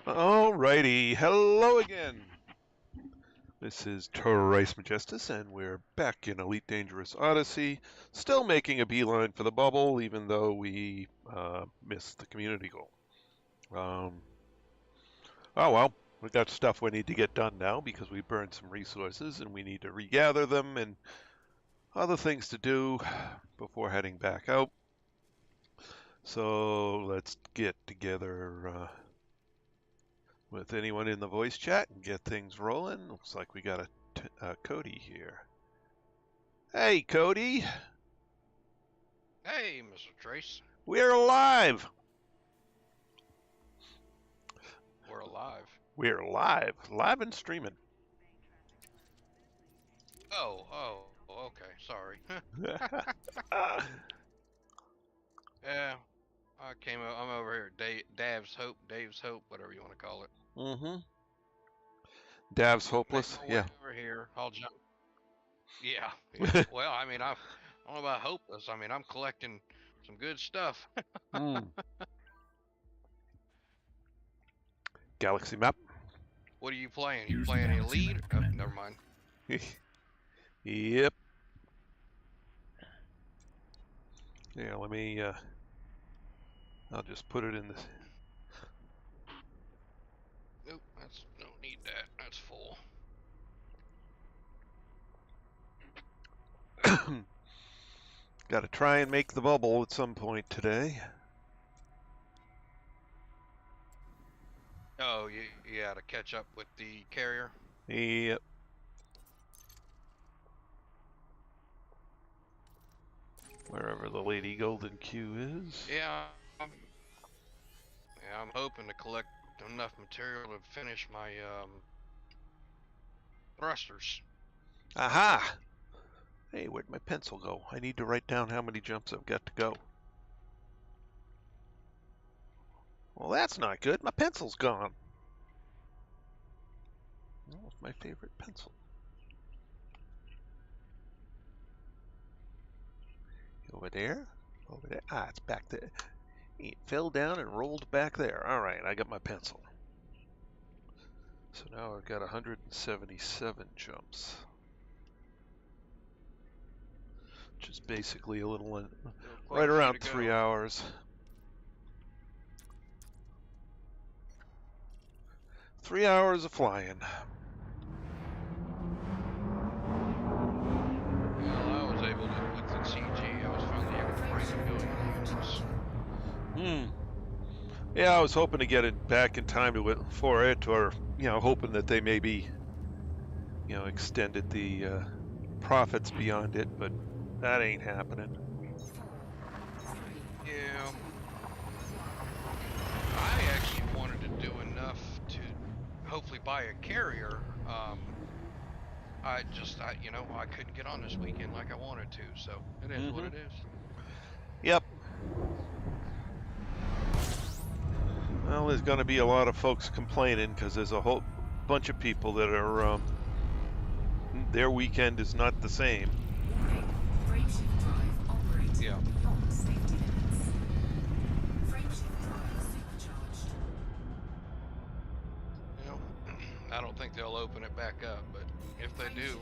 Alrighty, hello again. This is Rice Majestus, and we're back in Elite Dangerous Odyssey, still making a beeline for the bubble, even though we missed the community goal. Oh well, we got stuff we need to get done now because we burned some resources and we need to regather them and other things to do before heading back out. So let's get together with anyone in the voice chat and get things rolling. Looks like we got a Cody here. Hey, Cody. Hey, Mr. Trace. We're alive. We're alive. We're live and streaming. Oh, okay. Sorry. Yeah, I'm over here. Dave's Hope, whatever you want to call it. Mm-hmm. Dav's hopeless. Yeah. Over here, I'll jump. Yeah. Well, I mean, I don't know about hopeless. I mean, I'm collecting some good stuff. Galaxy map. What are you playing? You playing Elite? Oh, never mind. Yep. Yeah, let me, I'll just put it in this. Nope, don't need that. That's full. Got to try and make the bubble at some point today. Oh, yeah, to catch up with the carrier? Yep. Wherever the Lady Golden Q is. Yeah, I'm hoping to collect enough material to finish my thrusters. Aha! Hey, where'd my pencil go? I need to write down how many jumps I've got to go. Well, that's not good. My pencil's gone. That was my favorite pencil. Over there? Over there? Ah, it's back there. It fell down and rolled back there. All right, I got my pencil. So now I've got 177 jumps. Which is basically a little, right around 3 hours. 3 hours of flying. Well, I was able to, with the CG, I was finally able to break 1 million units. Yeah, I was hoping to get it back in time for it, or, hoping that they maybe, extended the profits beyond it, but that ain't happening. Yeah. I actually wanted to do enough to hopefully buy a carrier. I couldn't get on this weekend like I wanted to, so it is what it is. Yep. Well, there's going to be a lot of folks complaining because there's a whole bunch of people that are, their weekend is not the same. Yeah. I don't think they'll open it back up, but if they do,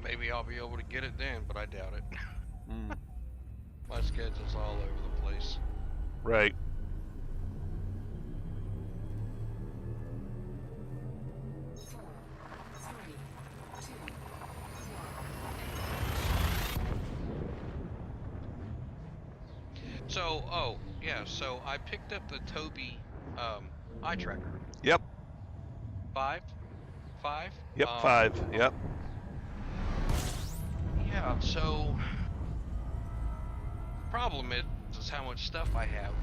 maybe I'll be able to get it then, but I doubt it. My schedule's all over the place. Right. So, so I picked up the Toby eye tracker. Yep. 5? Yep, 5. Yep. Yeah, so problem is how much stuff I have.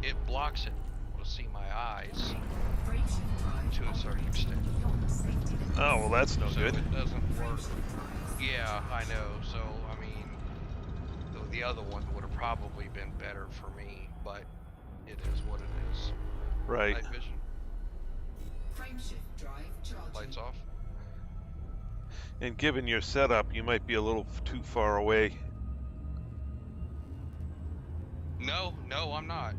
It blocks it to see my eyes to a certain extent. Oh, well, that's no good. It doesn't work. Yeah, I know. So, I mean, the other one would have probably been better for me, but it is what it is. Right. Night vision. Lights off. And given your setup, you might be a little too far away. No, I'm not.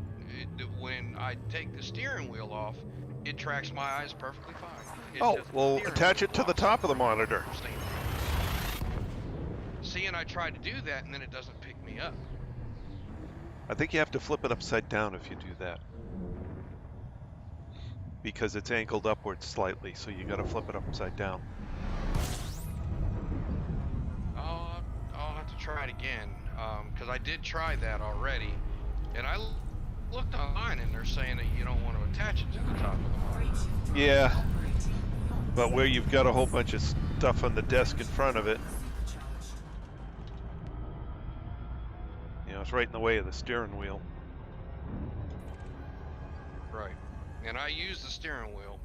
when I take the steering wheel off, it tracks my eyes perfectly fine. It's Oh, just the well, steering attach wheel it to the blocks top of the monitor. from staying. See, and I tried to do that, and then it doesn't pick me up. I think you have to flip it upside down if you do that. Because it's angled upwards slightly, so you got to flip it upside down. I'll have to try it again, because I did try that already, and I looked online, and they're saying that you don't want to attach it to the top of the monitor. Yeah, but where you've got a whole bunch of stuff on the desk in front of it, you know, it's right in the way of the steering wheel. Right. And I use the steering wheel.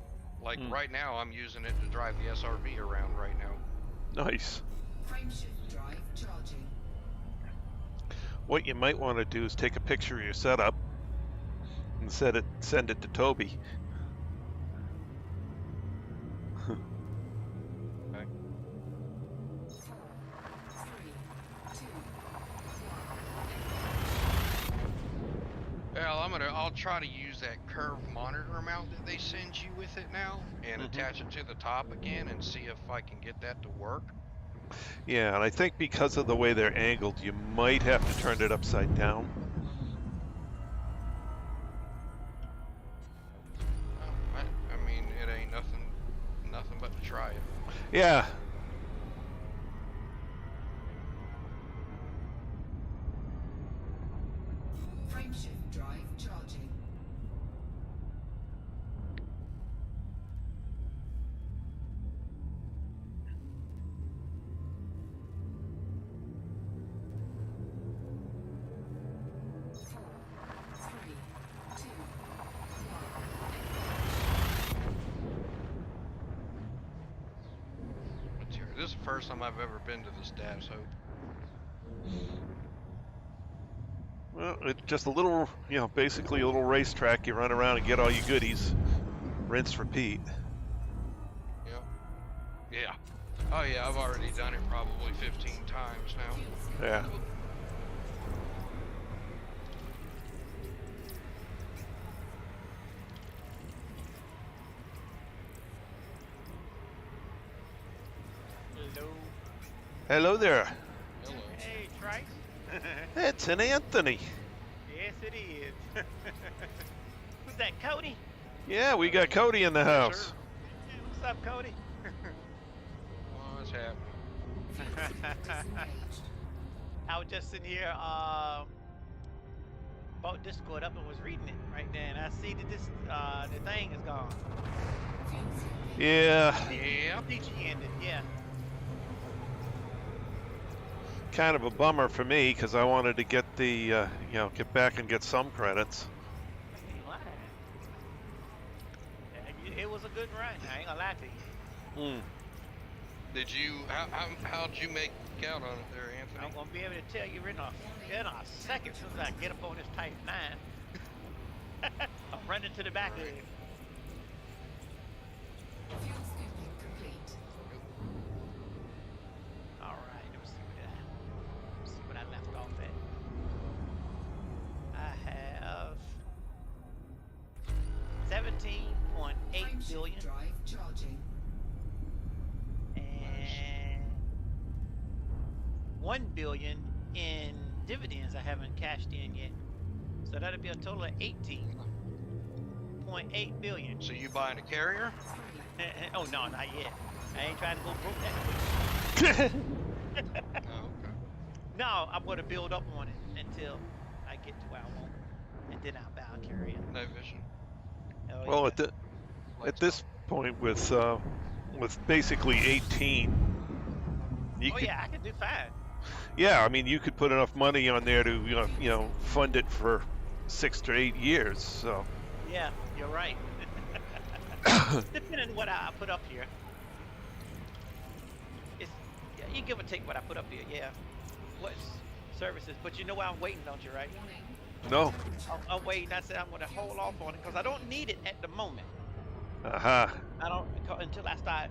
Like right now, I'm using it to drive the SRV around right now. Nice. Frameshift drive charging. What you might want to do is take a picture of your setup and send it to Toby. Okay. 4, 3, 2, 1. Well, I'll try to use that curved monitor mount that they send you with it now and attach it to the top again and see if I can get that to work. Yeah, and I think because of the way they're angled, you might have to turn it upside down. I mean, it ain't nothing but to try it. Yeah. Frameshift drive charging. This is the first time I've ever been to this Dad's Hope. Well, it's just a little, you know, basically a little racetrack. You run around and get all your goodies. Rinse, repeat. Yep. Yeah. Oh yeah, I've already done it probably 15 times now. Yeah. Hello. Hello there. Hello. Hey, Trice. It's an Anthony. Yes, it is. Who's that, Cody? Yeah, we got Cody in the house. sir. Hey, what's up, Cody? What's happening? I was just sitting here, bought Discord up and was reading it right there, and I see that this, the thing is gone. Yeah, Yeah. DG ended, yeah. kind of a bummer for me because I wanted to get the, you know, get back and get some credits. I ain't lying. It was a good run, I ain't gonna lie to you. Did you? How'd you make out on it there, Anthony? I'm gonna be able to tell you in a second as soon as I get up on this Type 9. I'm running to the back of it. Fuel scooping complete. All right, let's see what I left off at. I have 17.8 billion Frameshift drive charging. and 1 billion in dividends I haven't cashed in yet. So that'll be a total of 18.8 billion. So you buying a carrier? Oh no, not yet. I ain't trying to go broke that quick. Oh, okay. No, I'm gonna build up on it until I get to where I want, and then I'll buy a carrier. No vision. Oh, Well, yeah. at this point with basically 18, you Oh could, yeah, I can do fine. yeah, I mean, you could put enough money on there to, you know, fund it for 6 to 8 years. So. Yeah, you're right. Depending on what I put up here. It's, yeah, you give or take what I put up here, yeah. What services, but you know why I'm waiting, don't you, right? No. I'm waiting. I said I'm gonna hold off on it because I don't need it at the moment. Uh-huh. I don't until I start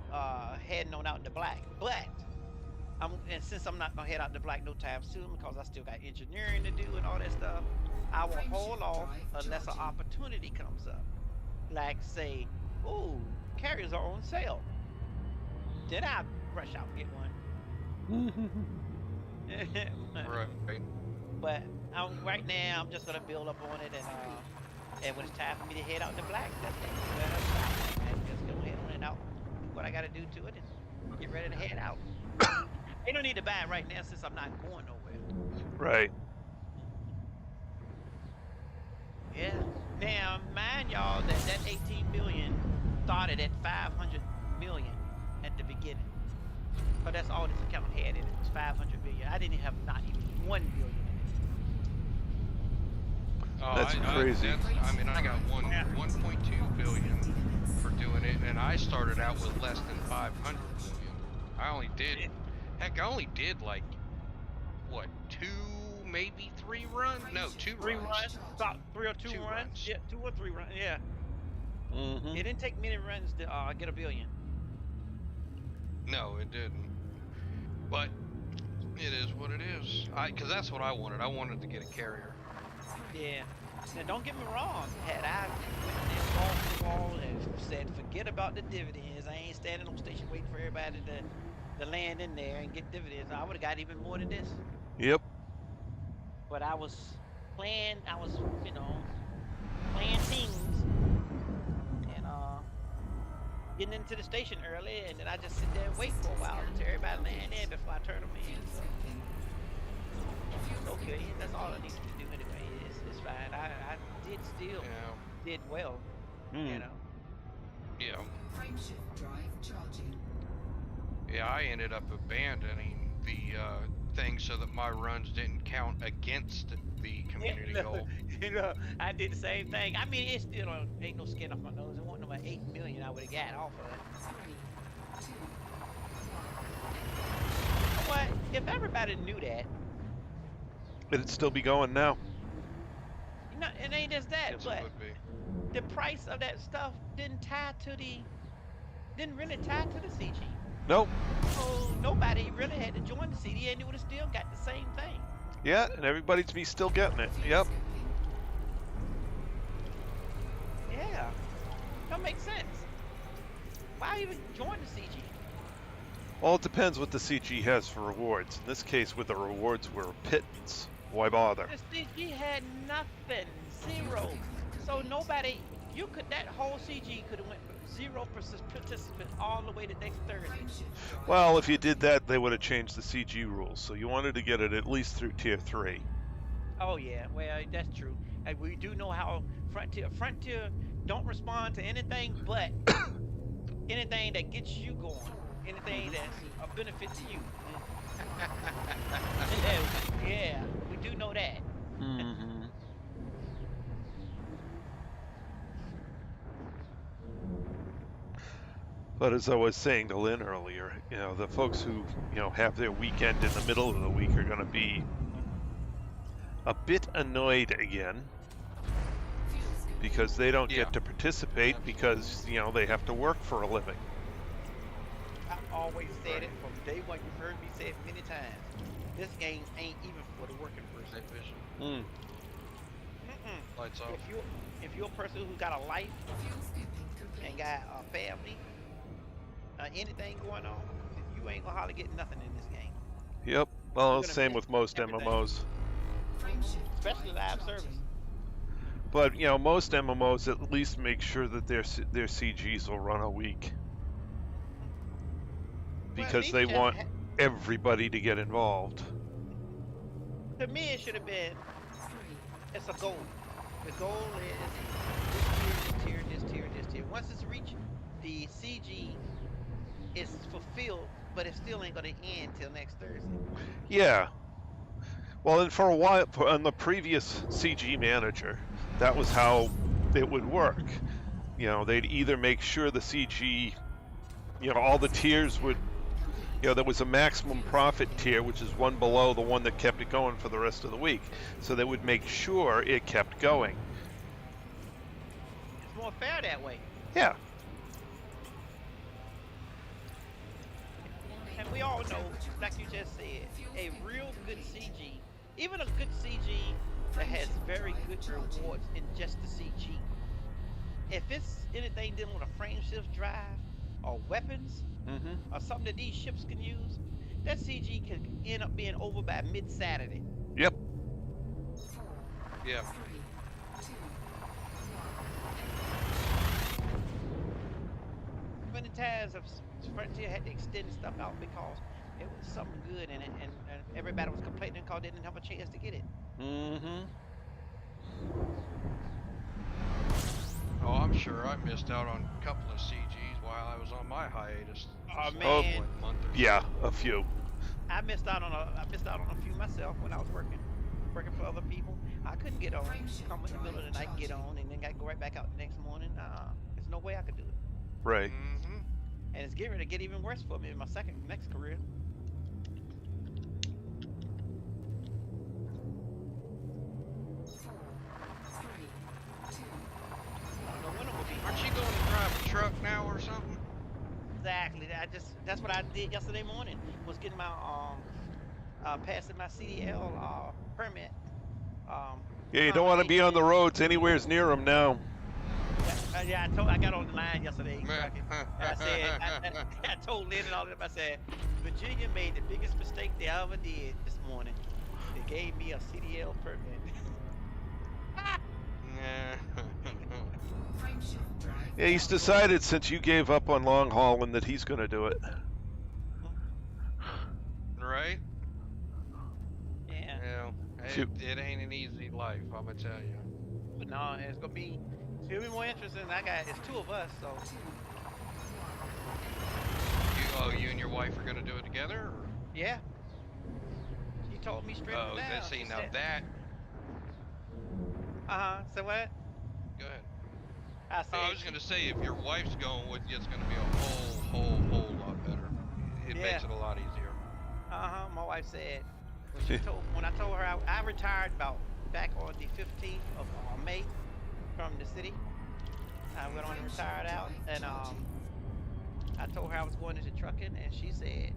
heading on out in the black. But And since I'm not gonna head out to black no time soon because I still got engineering to do and all that stuff, I will hold off unless an opportunity comes up. Like say, ooh, carriers are on sale. Then I rush out and get one. Right. But right now I'm just gonna build up on it, and when it's time for me to head out to black, that's where I'm stopping. And just go ahead on and out, do what I gotta do to it, and get ready to head out. Ain't no need to buy it right now since I'm not going nowhere. Right. Yeah. Now, mind y'all that 18 billion started at 500 million at the beginning. But that's all this account had in it, was 500 million. I didn't have not even 1 billion in it. Oh, That's crazy. I mean, I got 1.2 billion for doing it, and I started out with less than 500 million. I only did like what, 2, maybe 3 runs? No, 2 3 runs. runs, about 3 or 2 2 runs. runs. Yeah, 2 or 3 runs. Yeah. Mm-hmm. It didn't take many runs to get a billion. No, it didn't. But it is what it is. Because that's what I wanted. I wanted to get a carrier. Yeah. Now don't get me wrong. Had I went and balls to the wall and said forget about the dividends, I ain't standing on station waiting for everybody to land in there and get dividends. I would have got even more than this. Yep. But I was playing things and getting into the station early, and then I just sit there and wait for a while until everybody land in before I turn them in. So it's okay. That's all I need to do anyway. It's fine. I did well. Mm. You know. Yeah. Frameshift drive charging. Yeah, I ended up abandoning the thing so that my runs didn't count against the community goal. I did the same thing. I mean, it still ain't no skin off my nose. It wasn't about 8 million I would have got off of it. 3, 2, You know what? If everybody knew that, It'd still be going now. it ain't just that, Yes, but it would be. the price of that stuff didn't really tie to the CG. Nope. So nobody really had to join the CD, and it would have still got the same thing. Yeah, and everybody's be still getting it. Yep. Yeah. Don't make sense. Why even join the CG? Well, it depends what the CG has for rewards. In this case, with the rewards were pittance. Why bother? The CG had nothing, 0. So nobody, that whole CG could have went from 0 participants all the way to next Thursday. Well, if you did that, they would have changed the CG rules. So you wanted to get it at least through Tier 3. Oh yeah, well that's true. And we do know how Frontier don't respond to anything but anything that gets you going, anything that's a benefit to you. Yeah, we do know that. Mm-hmm. But as I was saying to Lynn earlier, the folks who, have their weekend in the middle of the week are going to be a bit annoyed again because they don't get to participate because, they have to work for a living. I've always said it from day one. You've heard me say it many times. This game ain't even for the working person. Mm. Lights off. If you're a person who's got a life and got a family, anything going on, you ain't gonna hardly get nothing in this game. Yep. Well, same with most everything. MMOs. Especially live service. But, most MMOs at least make sure that their CGs will run a week. Because they want everybody to get involved. To me, it should have been, it's a goal. The goal is this tier. Once it's reached, the CG is fulfilled, but it still ain't going to end till next Thursday. Yeah. Well, and for a while, on the previous CG manager, that was how it would work. They'd either make sure the CG, all the tiers would, there was a maximum profit tier, which is one below the one that kept it going for the rest of the week. So they would make sure it kept going. It's more fair that way. Yeah. And we all y'all know, like you just said, a real good CG, even a good CG that has very good rewards in just the CG. If it's anything dealing with a frame shift drive or weapons Mm-hmm. or something that these ships can use, that CG can end up being over by mid-Saturday. Yep. Yeah. Many times of Frontier had to extend stuff out because it was something good in it, and everybody was complaining because they didn't have a chance to get it. Mm-hmm. Oh, I'm sure I missed out on a couple of CGs while I was on my hiatus. Oh this man, last, like, month or so. Yeah, a few. I missed out on a few myself when I was working for other people. I couldn't get on. Come in the middle of the night, get on, and then got to go right back out the next morning. There's no way I could do it. Right. Mm-hmm. And it's getting ready to get even worse for me in my next career. I don't know when it will be. Aren't you going to drive a truck now or something? Exactly. That's what I did yesterday morning. Was getting my passing my CDL permit. Yeah, you don't want to be on the roads anywhere near them now. Yeah, I got on the line yesterday, Crockett, and I said, I told Lynn and all of them, I said, Virginia made the biggest mistake they ever did this morning. They gave me a CDL permit. Yeah, he's decided since you gave up on long hauling that he's going to do it. Right? Yeah. Yeah. It ain't an easy life, I'm gonna tell you. But no, it's gonna be more interesting. It's two of us, so. You and your wife are gonna do it together? Or? Yeah. She told me straight up and down. See, now said, that. So what? Go ahead. I said. I was gonna say, if your wife's going with you, it's gonna be a whole lot better. It makes it a lot easier. My wife said when I told her I retired back on the 15th of May from the city. I went on and retired out, and I told her I was going into trucking, and she said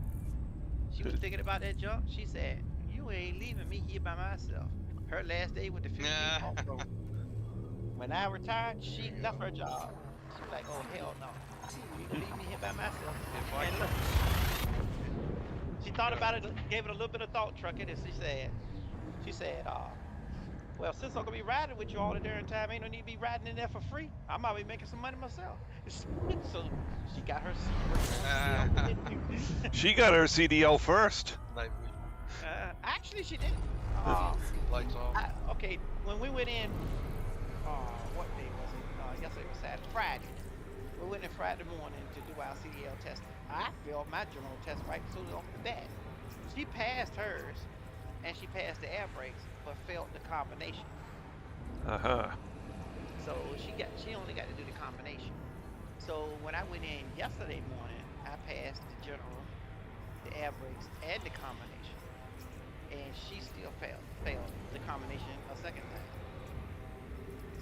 she was thinking about that jump. She said, "You ain't leaving me here by myself." Her last day with the 15th also. When I retired, she left her job. She was like, "Oh hell no, you gonna leave me here by myself?" And look, she thought about it, gave it a little bit of thought, trucking, and she said, well, since I'm gonna be riding with you all the darn time, ain't no need to be riding in there for free. I might be making some money myself. So she got her CDL. She got her CDL first. Actually, she did. Lights off. Okay, when we went in, what day was it? Yesterday was Saturday, Friday. We went in Friday morning to do our CDL testing. I failed my general test right soon off the bat. She passed hers, and she passed the air brakes, but failed the combination. So she only got to do the combination. So when I went in yesterday morning, I passed the general, the air brakes, and the combination, and she still failed the combination a second time.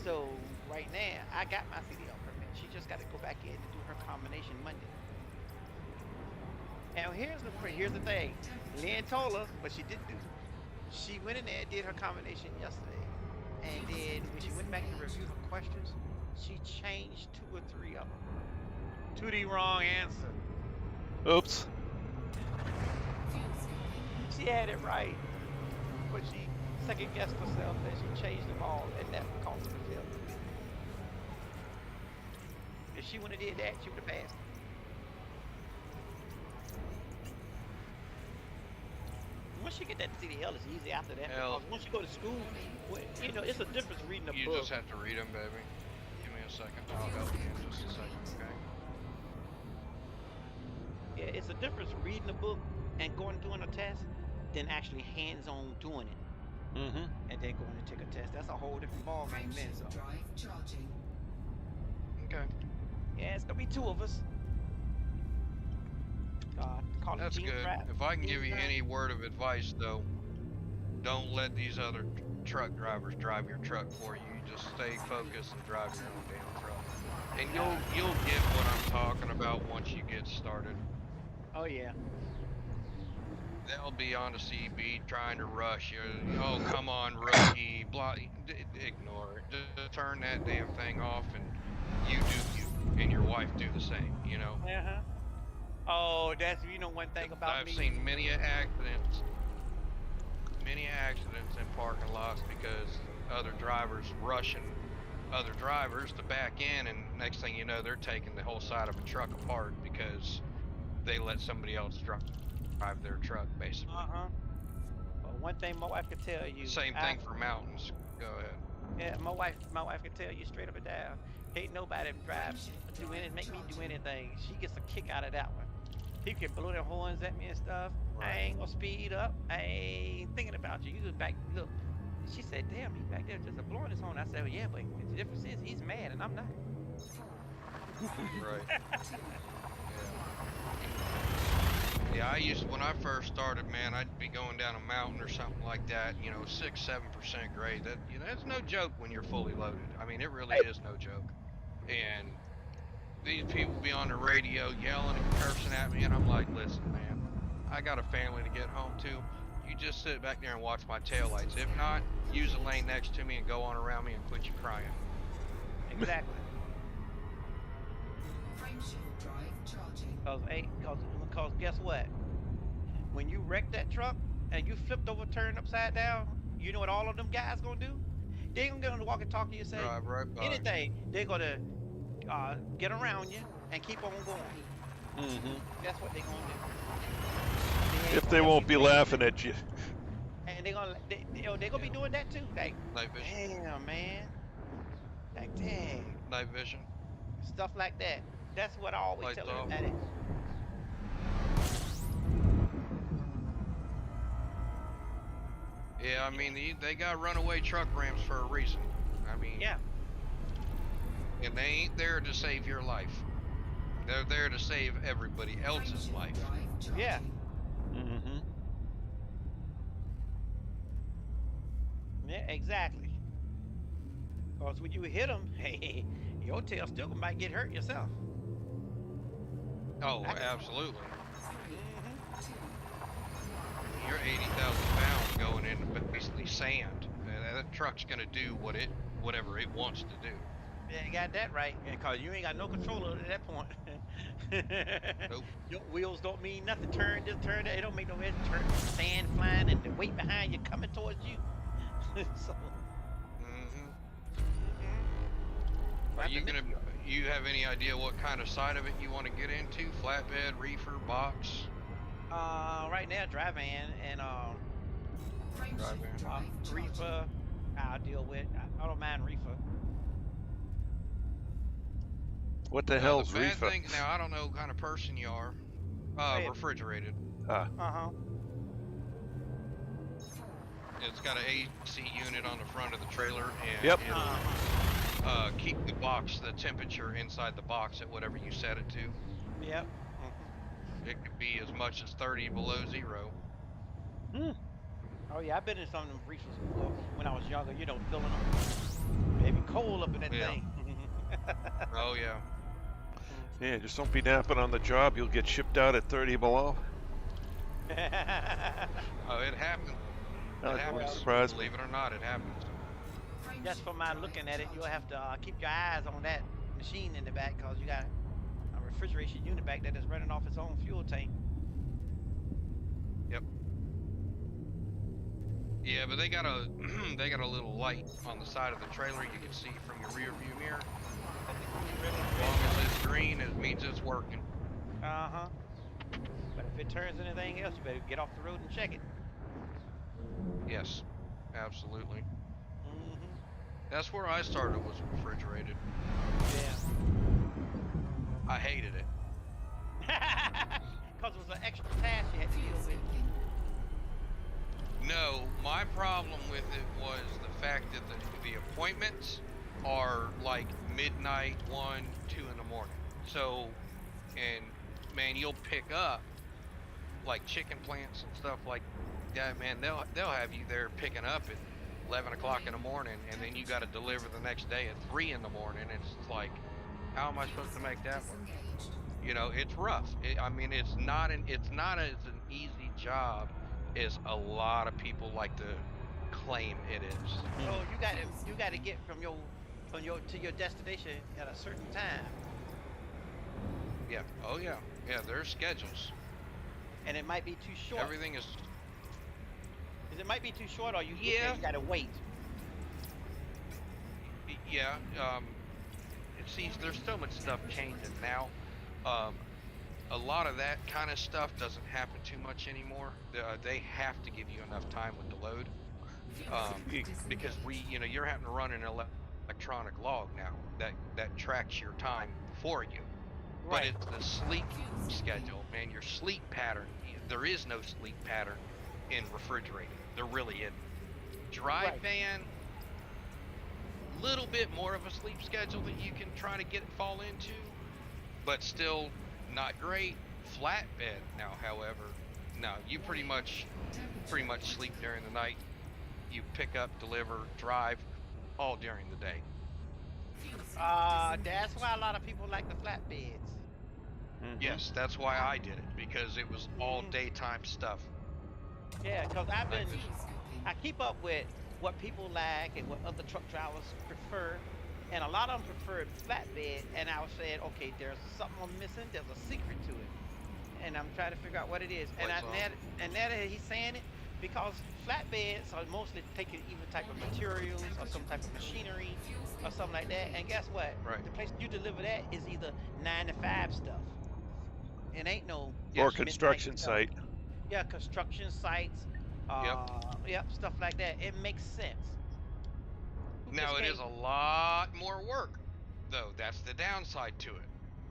So right now, I got my CDL permit. She just got to go back in and do her combination Monday. Now here's the thing. Lynn told her, but she didn't do it. She went in there, did her combination yesterday, and then when she went back to review her questions, she changed 2 or 3 of them to the wrong answer. Oops. She had it right, but she second guessed herself and she changed them all, and that caused her to fail. If she wouldn't have did that, she would have passed. Once you get that CDL, it's easy after that. Because once you go to school, it's a difference reading a book. You just have to read them, baby. Give me a second. I'll help you in just a second, okay? Yeah, it's a difference reading a book and going and doing a test than actually hands-on doing it. Mm-hmm. And then going to take a test. That's a whole different ballgame then. So. Okay. Yeah, it's gonna be 2 of us. That's good. If I can give you any word of advice, though, don't let these other truck drivers drive your truck for you. You just stay focused and drive your own damn truck. And you'll get what I'm talking about once you get started. Oh yeah. be on the CB trying to rush you. Oh, come on, rookie. Blah. Ignore it. Just turn that damn thing off, and you do you, and your wife do the same. You know. Uh-huh. Oh, that's one thing about I've me. seen many accidents in parking lots because other drivers rushing other drivers to back in, and next thing you know, they're taking the whole side of a truck apart because they let somebody else drive their truck, basically. Uh-huh. Well, one thing my wife could tell you. Same thing for mountains. Go ahead. Yeah, my wife can tell you straight up and down. Ain't nobody make me do anything. She gets a kick out of that one. People can blow their horns at me and stuff. I Right. ain't gonna speed up. I ain't thinking about you. You just back look. She said, "Damn, he back there just blowing his horn." I said, well, "Yeah, but the difference is he's mad and I'm not." Right. Yeah, I used when I first started, man, I'd be going down a mountain or something like that, 6-7% grade. That's no joke when you're fully loaded. I mean, it really is no joke. And these people be on the radio yelling and cursing at me, and I'm like, listen, man, I got a family to get home to. You just sit back there and watch my taillights. If not, use the lane next to me and go on around me and quit you crying. Exactly. Frameshift drive charging. Cause guess what? When you wreck that truck and you flipped over, turned upside down, you know what all of them guys gonna do? They ain't gonna get on the walkie talkie and say Drive right by. anything. They're gonna get around you and keep on going. Mm-hmm. That's what they're gonna do. If they won't be laughing at you. And they're gonna be doing that too. Like, Night vision. damn, man. Like, dang. Night vision. Stuff like that. That's what I always Lights tell off. everybody. Yeah, I mean, they got runaway truck ramps for a reason. I mean, Yeah. And they ain't there to save your life. They're there to save everybody else's Frameshift life. drive charging. Yeah. Mm-hmm. Yeah, exactly. Because when you hit them, hey, your tail still might get hurt yourself. Oh, absolutely. Mm-hmm. You're 80,000 pounds going into basically sand. And that truck's gonna do whatever it wants to do. Yeah, you got that right. Because you ain't got no control over it at that point. Nope. Your wheels don't mean nothing. Turn this, turn that. It don't make no difference. Turn, sand flying and the weight behind you coming towards you. So. Mm-hmm. But Are you you have any idea what kind of side of it you want to get into? Flatbed, reefer, box? Right now, dry van and Frameshift drive charging. reefer. I'll deal with. I don't mind reefer. What the Now, hell's the bad reefer? thing, now I don't know what kind of person you are. ahead. Refrigerated. Uh-huh. It's got an AC unit on the front of the trailer, and Yep. it'll keep the box, the temperature inside the box at whatever you set it to. Yep. It could be as much as 30 below zero. Oh yeah, I've been in some of them reefers before when I was younger. Filling them. Maybe coal up in that Yeah. thing. Oh yeah. Yeah, just don't be napping on the job. You'll get shipped out at 30 below. Oh, it happens. That It wouldn't happens. surprise me. Believe it or not, it happens. Just from my looking at it, you'll have to keep your eyes on that machine in the back because you got a refrigeration unit back that is running off its own fuel tank. Yep. Yeah, but they got a they got a little light on the side of the trailer you can see from your rear view mirror. As long as it's green, it means it's working. Uh-huh. But if it turns anything else, you better get off the road and check it. Yes, absolutely. Mm-hmm. That's where I started, was refrigerated. Yeah. I hated it. Because it was an extra task you had to deal with. No, my problem with it was the fact that the appointments are like midnight, 1, 2 in the morning. So, and man, you'll pick up like chicken plants and stuff like that. Man, they'll have you there picking up at 11 o'clock in the morning, and then you got to deliver the next day at 3 in the morning. It's like, how am I supposed to make that work? It's rough. I mean, it's not an easy job as a lot of people like to claim it is. Oh, you gotta get from your to your destination at a certain time, Yeah. Oh yeah. Yeah. There's schedules. and it might be too short. Everything is. 'Cause it might be too short, or you get there, Yeah. you gotta wait. Yeah. It seems there's so much stuff changing now. A lot of that kind of stuff doesn't happen too much anymore. They have to give you enough time with the load, because you're having to run an electronic log now that tracks your time for you. But Right. it's the sleep schedule, man. Your sleep pattern. There is no sleep pattern in refrigerated. There really isn't. Dry Right. fan, little bit more of a sleep schedule that you can try to get fall into, but still not great. Flatbed now, however, no, you pretty much sleep during the night. You pick up, deliver, drive, all during the day. That's why a lot of people like the flatbeds. Mhm. Yes, that's why I did it, because it was all daytime stuff. Yeah, because Like I keep up with what people like and what other truck drivers prefer, and a lot of them prefer flatbed. And I was saying, okay, there's something I'm missing. There's a secret to it, and I'm trying to figure out what it is. And What's now that he's saying it, because flatbeds are mostly taking either type of materials or some type of machinery or something like that. And guess what? Right. The place you deliver that is either 9 to 5 stuff. It ain't no Or Yes. construction midnight stuff. site. Yeah, construction sites. Yep, stuff like that. It makes sense. Who Now just it can't? is a lot more work, though. That's the downside to it.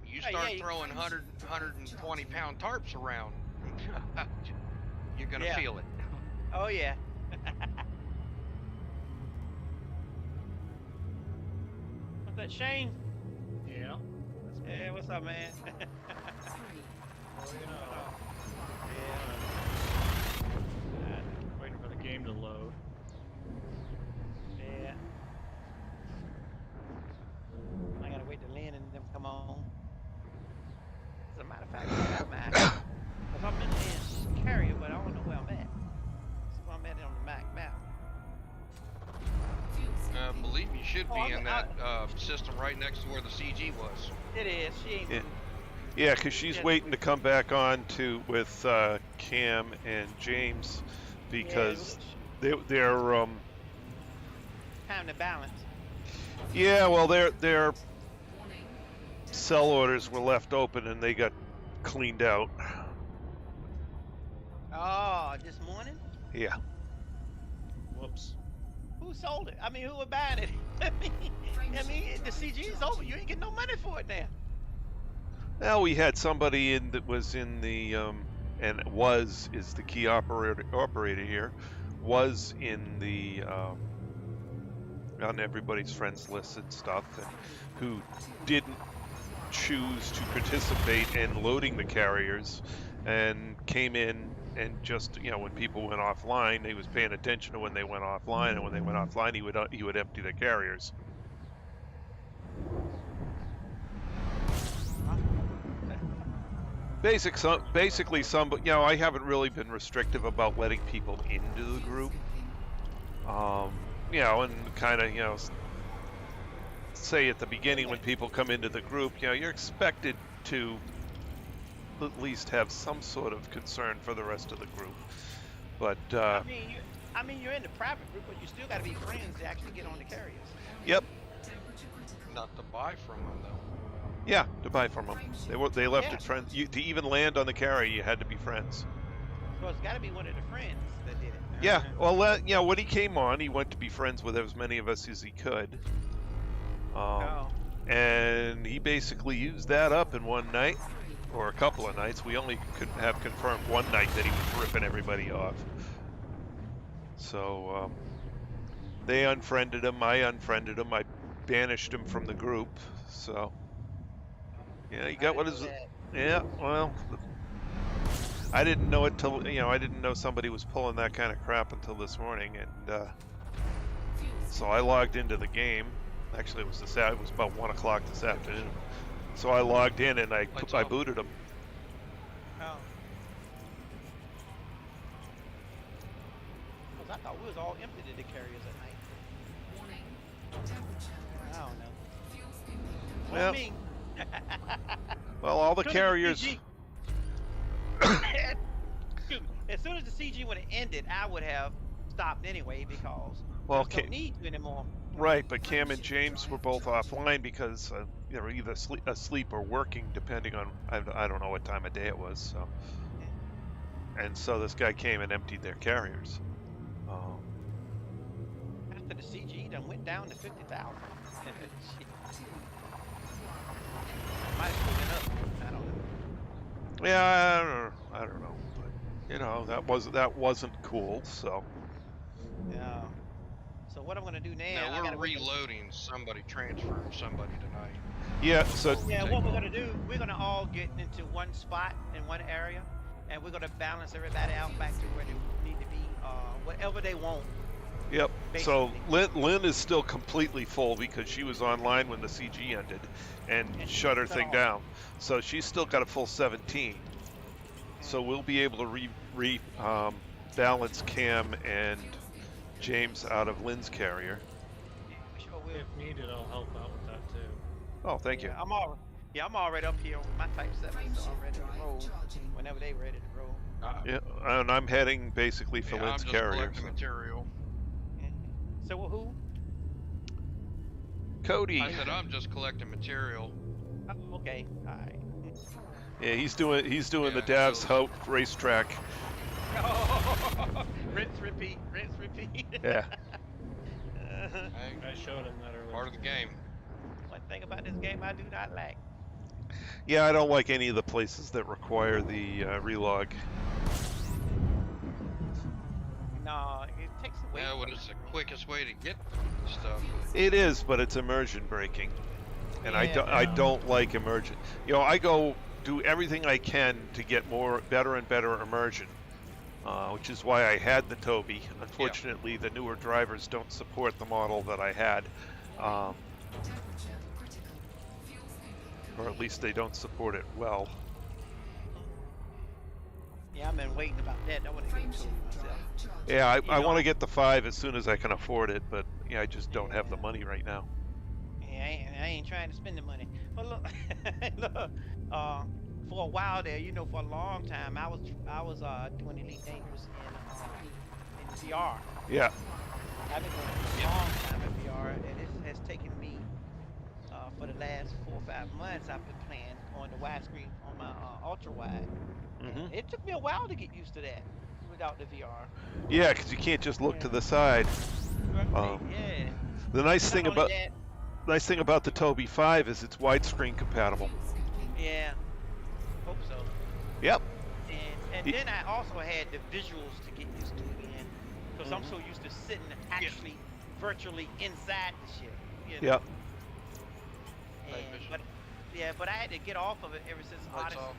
You Yeah, start yeah, throwing 120-pound tarps around, you're gonna Yeah. feel it. Oh yeah. What's that, Shane? Yeah. That's me. Yeah, what's up, man? Oh, you know, Yeah. waiting for the game to load. Yeah. I gotta wait till Lynn and them come on. As a matter of fact, I got mine. Cause I'm in the carrier, but I don't know where I'm at. So I'm at it on the Mac map. I believe you should Oh, be in that system right next to where the CG was. It is. She ain't. Yeah. Yeah, because she's Yeah. waiting to come back on with Cam and James, because they're Time to balance. yeah, well their sell orders were left open and they got cleaned out. Oh, this morning? Yeah. Whoops. Who sold it? I mean, who was buying it? I mean, the CG is over. You ain't getting no money for it now. Now we had somebody in that was in the and is the key operator here, was in the on everybody's friends list and stuff, and who didn't choose to participate in loading the carriers, and came in and just, when people went offline, he was paying attention to when they went offline, and when they went offline, he would empty the carriers. Basically, I haven't really been restrictive about letting people into the group. And kind of, say at the beginning when people come into the group, you're expected to at least have some sort of concern for the rest of the group. But I mean, you're in the private group, but you still got to be friends to actually get on the carriers. Yep, Not to buy from them, though. yeah, to buy from them. They left Yeah. it friends. To even land on the carrier, you had to be friends. So it's got to be one of the friends that did it. Yeah, well, when he came on, he went to be friends with as many of us as he could. Oh. And he basically used that up in one night, or a couple of nights. We only could have confirmed one night that he was ripping everybody off. So they unfriended him, I unfriended him, I banished him from the group. So yeah, he got what his. Yeah, well, I didn't know it till I didn't know somebody was pulling that kind of crap until this morning, and so I logged into the game. Actually, it was about 1 o'clock this afternoon. So I logged in and I booted him. Oh. I thought we was all empty to the carriers at night. I don't know. Well, Me. well, all the As soon as carriers. CG Excuse me. As soon as the CG would have ended, I would have stopped anyway because Well, I just don't need to anymore. right, but Cam and James were both offline because they were either asleep or working, depending on I don't know what time of day it was. So, and so this guy came and emptied their carriers. After the CG done went down to 50,000. Might have went up. I don't know. Yeah, I don't know. But, you know, that wasn't cool. So. Yeah. So what I'm gonna do now? Now I we're gotta wait. reloading. Somebody transferred somebody tonight. Yeah. So. Before we Yeah, take what we're off. gonna do? We're gonna all get into one spot in one area, and we're gonna balance everybody out back to where they need to be. Whatever they want. Yep. So Basically. Lynn is still completely full because she was online when the CG ended and shut her thing down. So she's still got a full 17. So we'll be able to balance Cam and James out of Lynn's carrier. Sure will. If needed, I'll help out with that too. Oh, thank you. I'm already up here with my Type 7, so I'm ready to roll whenever they ready to roll. Yeah, and I'm heading basically for Yeah, Lynn's I'm just carrier. collecting So. material. So who? Cody. I said I'm just collecting material. Oh, okay, all right. Yeah, he's doing the Yeah, Dav's so- Hope racetrack. Rinse, repeat, rinse, repeat. Yeah. Hey, I showed him that earlier. part of the game. One thing about this game I do not like. Yeah, I don't like any of the places that require the relog. No, it takes away. Yeah, from what it. is the quickest way to get stuff? It is, but it's immersion breaking, and I Yeah. don't like immersion. You know, I go do everything I can to get better and better immersion, which is why I had the Toby. Unfortunately, the newer drivers don't support the model that I had, or at least they don't support it well. Yeah, I've been waiting about that. I want to get to it myself. Yeah, I You want know- to get the 5 as soon as I can afford it, but yeah, I just don't have the money right now. Yeah, I ain't trying to spend the money. But look, look, for a while there, you know, for a long time, I was doing Elite Dangerous in VR. Yeah. I've been doing it for a long time in VR, and it has taken me for the last 4 or 5 months. I've been playing on the widescreen on my ultra wide. Mhm. It took me a while to get used to that without the VR. Yeah, because you can't just look to the side. Yeah. The nice Not thing only about the Toby 5 is it's widescreen compatible. yeah. Hope so. Yep. And then I also had the visuals to get used to again, because I'm so used to sitting actually virtually inside the ship. You know? Yep. And, but I had to get off of it ever since Lights Odyssey off.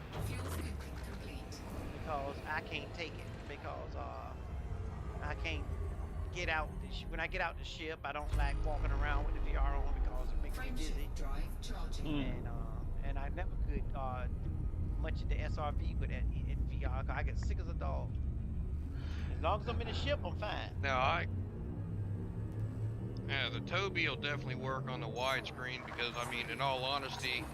because I can't take it because I can't get out. When I get out the ship, I don't like walking around with the VR on because it makes me dizzy. And I never could do much of the SRV with that in VR. 'Cause I get sick as a dog. As long as I'm in the ship, I'm fine. Now yeah, the Toby will definitely work on the widescreen because I mean, in all honesty,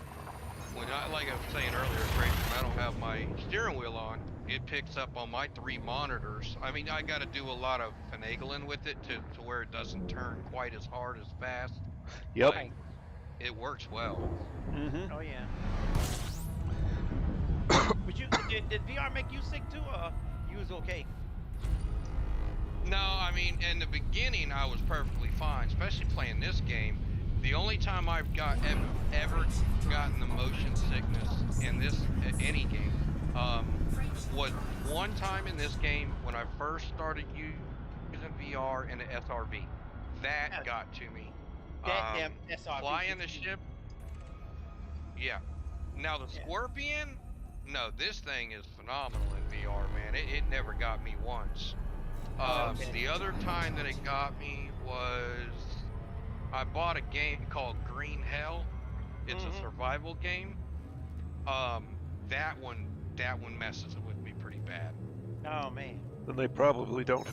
when like I was saying earlier, Tracy, when I don't have my steering wheel on, it picks up on my 3 monitors. I mean, I got to do a lot of finagling with it to where it doesn't turn quite as hard as fast. Yep. But it works well. Mhm. Oh yeah. But did VR make you sick too, or you was okay? No, I mean, in the beginning, I was perfectly fine, especially playing this game. The only time I've ever gotten the motion sickness in any game was one time in this game when I first started using VR and the SRV. That got to me. That damn SRV. Flying the ship. Yeah. Now the Scorpion. No, this thing is phenomenal in VR, man. It never got me once. The other time that it got me was I bought a game called Green Hell. It's a survival game. That one messes with me pretty bad. Oh man. Then they probably didn't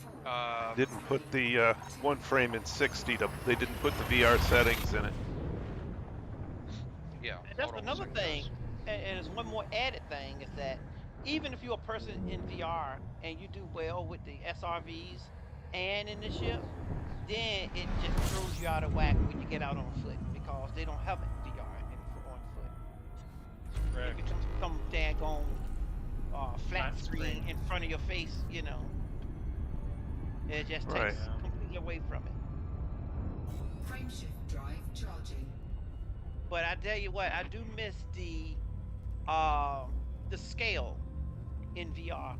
put Mm, the one frame in 60 to. They didn't put the VR settings in it. yeah, And that's hold on one another second, thing, guys. and there's one more added thing is that even if you're a person in VR and you do well with the SRVs and in the ship, then it just throws you out of whack when you get out on foot because they don't have VR on foot. It Correct. becomes some daggone flat screen screen. in front of your face, you know. It just Right. takes Yeah. completely away from it. Frameshift drive charging. But I tell you what, I do miss the scale in VR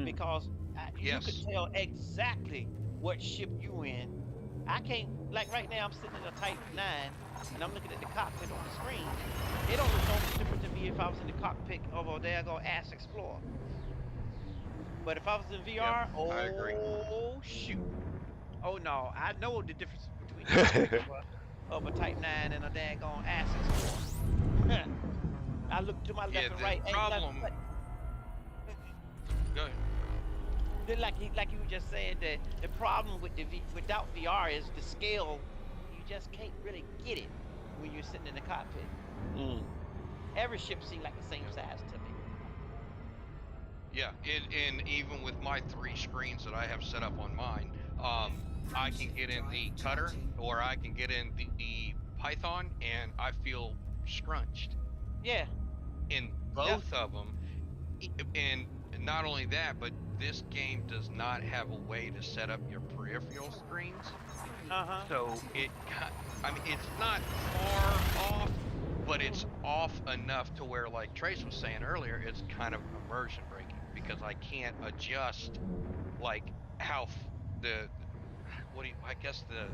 because you could Yes. tell exactly what ship you in. I can't, like right now I'm sitting in a Type 9 and I'm looking at the cockpit on the screen. It don't look no different to me if I was in the cockpit of a daggone Ass Explorer. But if I was in VR, Yep, I agree. oh shoot. Oh no, I know the difference between the cockpit of a Type 9 and a daggone Ass Explorer. I look to my Yeah, left and the right, ain't nothing problem. but Go ahead. like you were just saying that the problem with without VR is the scale. You just can't really get it when you're sitting in the cockpit. Every ship seems like the same size to me. Yeah, and even with my 3 screens that I have set up on mine, I can get in the cutter or I can get in the Python, and I feel scrunched Yeah. in Yep. both of them. And not only that, but this game does not have a way to set up your peripheral screens. So I mean, it's not far off, but it's off enough to where, like Trace was saying earlier, it's kind of immersion breaking because I can't adjust like how I guess the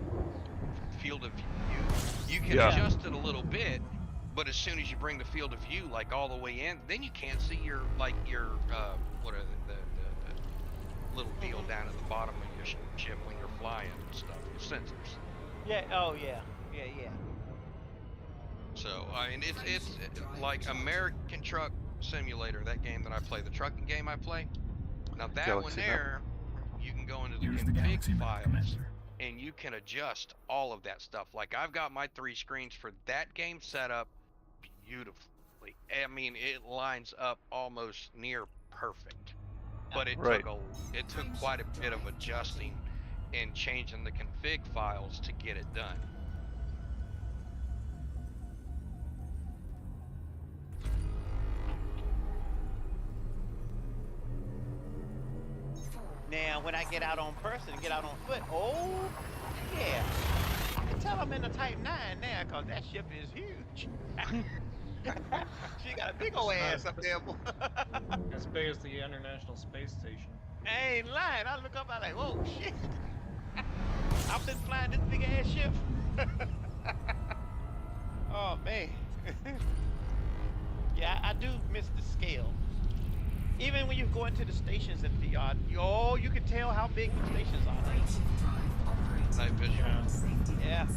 field of view. You can Yeah. adjust it a little bit, but as soon as you bring the field of view like all the way in, then you can't see your what are the little deal down at the bottom of your ship when you're flying and stuff, your sensors. Yeah. Oh yeah. Yeah. So I mean, it's like American Truck Simulator, that game that I play, the trucking game I play. Now that one Galaxy map. there, you can go into the config files and you can adjust all of that stuff. Like I've got my 3 screens for that game set up beautifully. I mean, it lines up almost near perfect. But it Right. took quite a bit of adjusting and changing the config files to get it done. Now when I get out on person, get out on foot, oh yeah. I can tell I'm in a Type 9 now because that ship is huge. She got a big old ass up there, boy. As big as the International Space Station. I ain't lying. I look up, I like, whoa, shit. I've been flying this big ass ship. Oh man. Yeah, I do miss the scale. Even when you go into the stations in VR, you can tell how big the stations are. Night vision. Yeah.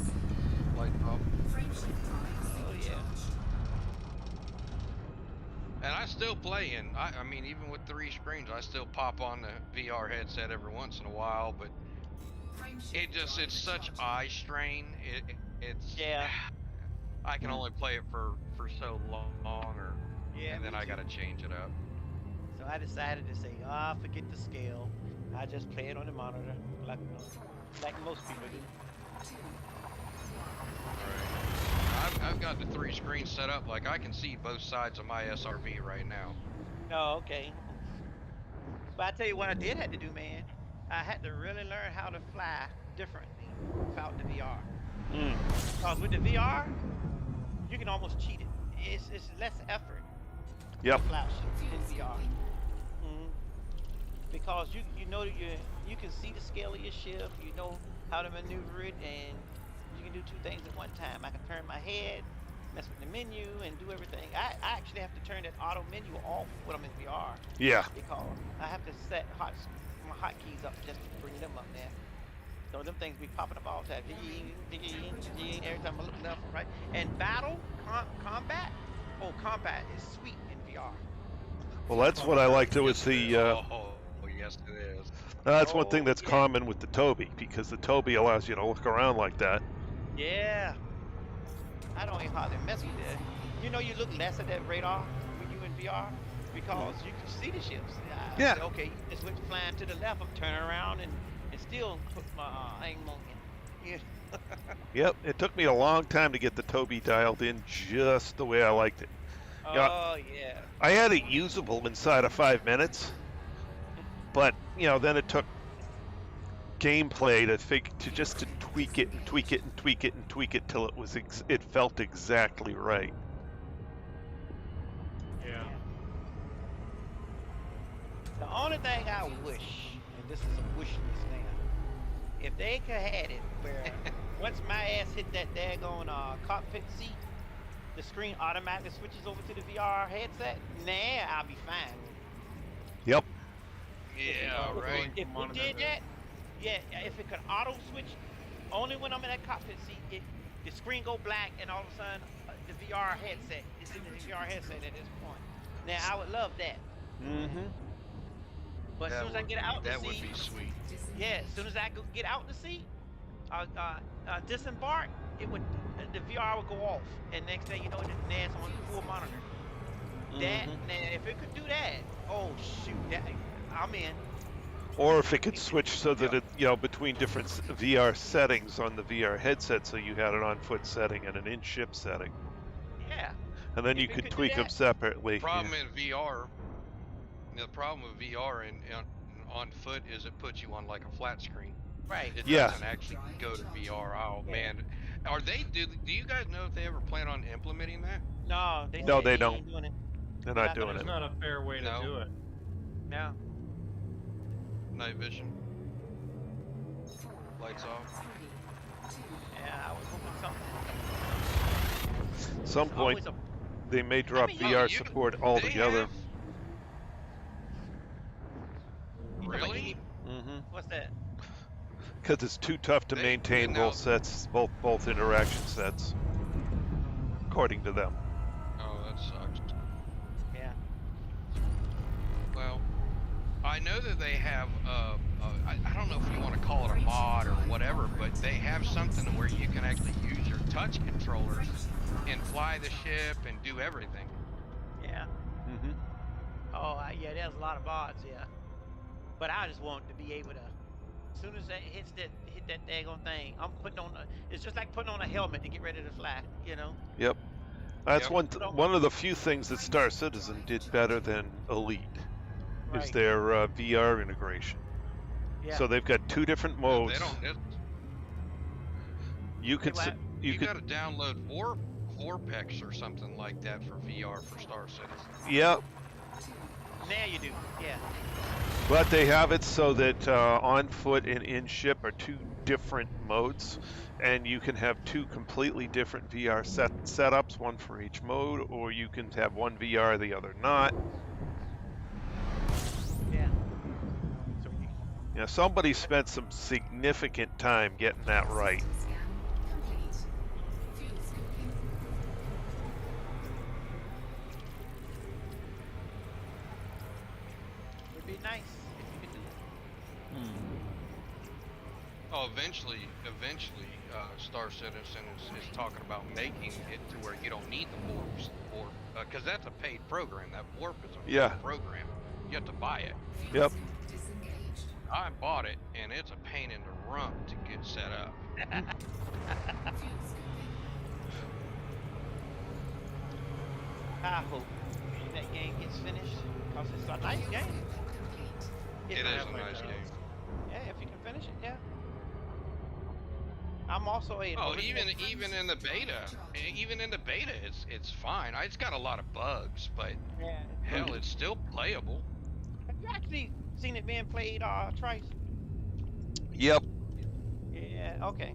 Light up. Oh yeah. And I still play in. I mean, even with 3 screens, I still pop on the VR headset every once in a while. But it's such eye strain. It's Yeah. I can only play it for so long, Yeah. and then me I too. gotta change it up. So I decided to say, forget the scale. I just play it on the monitor, like most people do. Alright. I've got the 3 screens set up. Like I can see both sides of my SRV right now. Oh, okay. But I tell you what I did have to do, man. I had to really learn how to fly differently without the VR. Because with the VR, you can almost cheat it. It's less effort. Yep. To fly ship in VR. Because you know that you can see the scale of your ship. You know how to maneuver it, and you can do 2 things at one time. I can turn my head, mess with the menu, and do everything. I actually have to turn that auto menu off when I'm in VR. Yeah. Because I have to set my hotkeys up just to bring them up there. So them things be popping up all the time. Every time I look left and right. And combat is sweet in VR. Well, that's what I liked. It was the Oh Yes, it is. That's one thing Oh, that's yeah. common with the Toby, because the Toby allows you to look around like that. Yeah. I don't even hardly mess with that. You know, you look less at that radar when you in VR because you can see the ships. I Yeah. say, okay, you just went flying to the left. I'm turning around and still put my aim on you. Yeah. Yep, it took me a long time to get the Toby dialed in just the way I liked it. Yeah, Oh yeah. I had it usable inside of 5 minutes, but then it took gameplay to tweak it and tweak it and tweak it and tweak it till it felt exactly right. Yeah. The only thing I wish, and this is a wish list now, if they could have it where once my ass hit that daggone cockpit seat, the screen automatically switches over to the VR headset. Nah, I'll be fine. Yep. Yeah, If- right. If Monitor it did the- that, yeah, if it could auto switch, only when I'm in that cockpit seat, the screen go black and all of a sudden the VR headset is in the VR headset at this point. Now I would love that, Mm-hmm. but as soon as I get out the that would seat, be sweet. yeah, as soon as I get out the seat, disembark, the VR would go off, and next thing you know, it's on full monitor. That now, if it could do that, oh shoot, I'm in. Or if it could switch so that it, between different VR settings on the VR headset, so you had an on-foot setting and an in-ship setting, Yeah. and then If you it could could do tweak them that. separately. Problem in VR. The problem with VR and on foot is it puts you on like a flat screen. Right. It Yeah. doesn't actually go to VR. Oh Yeah. man, are they? Do you guys know if they ever plan on implementing that? No, No, said they he don't. ain't doing it. They're They're not doing There's it. not a fair way No. to do it. No. Night vision. Lights off. Yeah, I was hoping something. Some It's point always a they may drop mean, VR you- support they altogether. have- you know, Really? Mm-hmm. what's that? Because it's too tough to They- maintain now- both sets, both interaction sets, according to them. Oh, that sucks. Yeah. Well, I know that they have. I don't know if you want to call it a mod or whatever, but they have something where you can actually use your touch controllers and fly the ship and do everything. Yeah. Mm-hmm. Oh, yeah. There's a lot of mods. Yeah. But I just want to be able to. As soon as that hit that daggone thing, I'm putting on. It's just like putting on a helmet to get ready to fly. You know. Yep. That's Yep. one of the few things that Star Citizen did better than Elite is Right. their VR integration. Yeah. So they've got two different modes. They don't. You can Hey, You got to download Vorpex or something like that for VR for Star Citizen. yeah, Now you do. Yeah. but they have it so that on foot and in ship are two different modes, and you can have two completely different VR setups, one for each mode, or you can have one VR, the other not. Yeah. So you, Somebody spent some significant time getting that right. it'd be nice if you could do it. Oh, eventually, Star Citizen is talking about making it to where you don't need the warp, because that's a paid program. That warp is a paid program. You have to buy it. Yep. I bought it, and it's a pain in the rump to get set up. I hope that game gets finished because it's a nice game. It is a nice game. Yeah, if you can finish it, yeah. I'm also a. Oh, even in the beta, it's fine. It's got a lot of bugs, but Yeah. hell, it's still playable. Have you actually seen it being played, Trice? Yep. Yeah. Okay.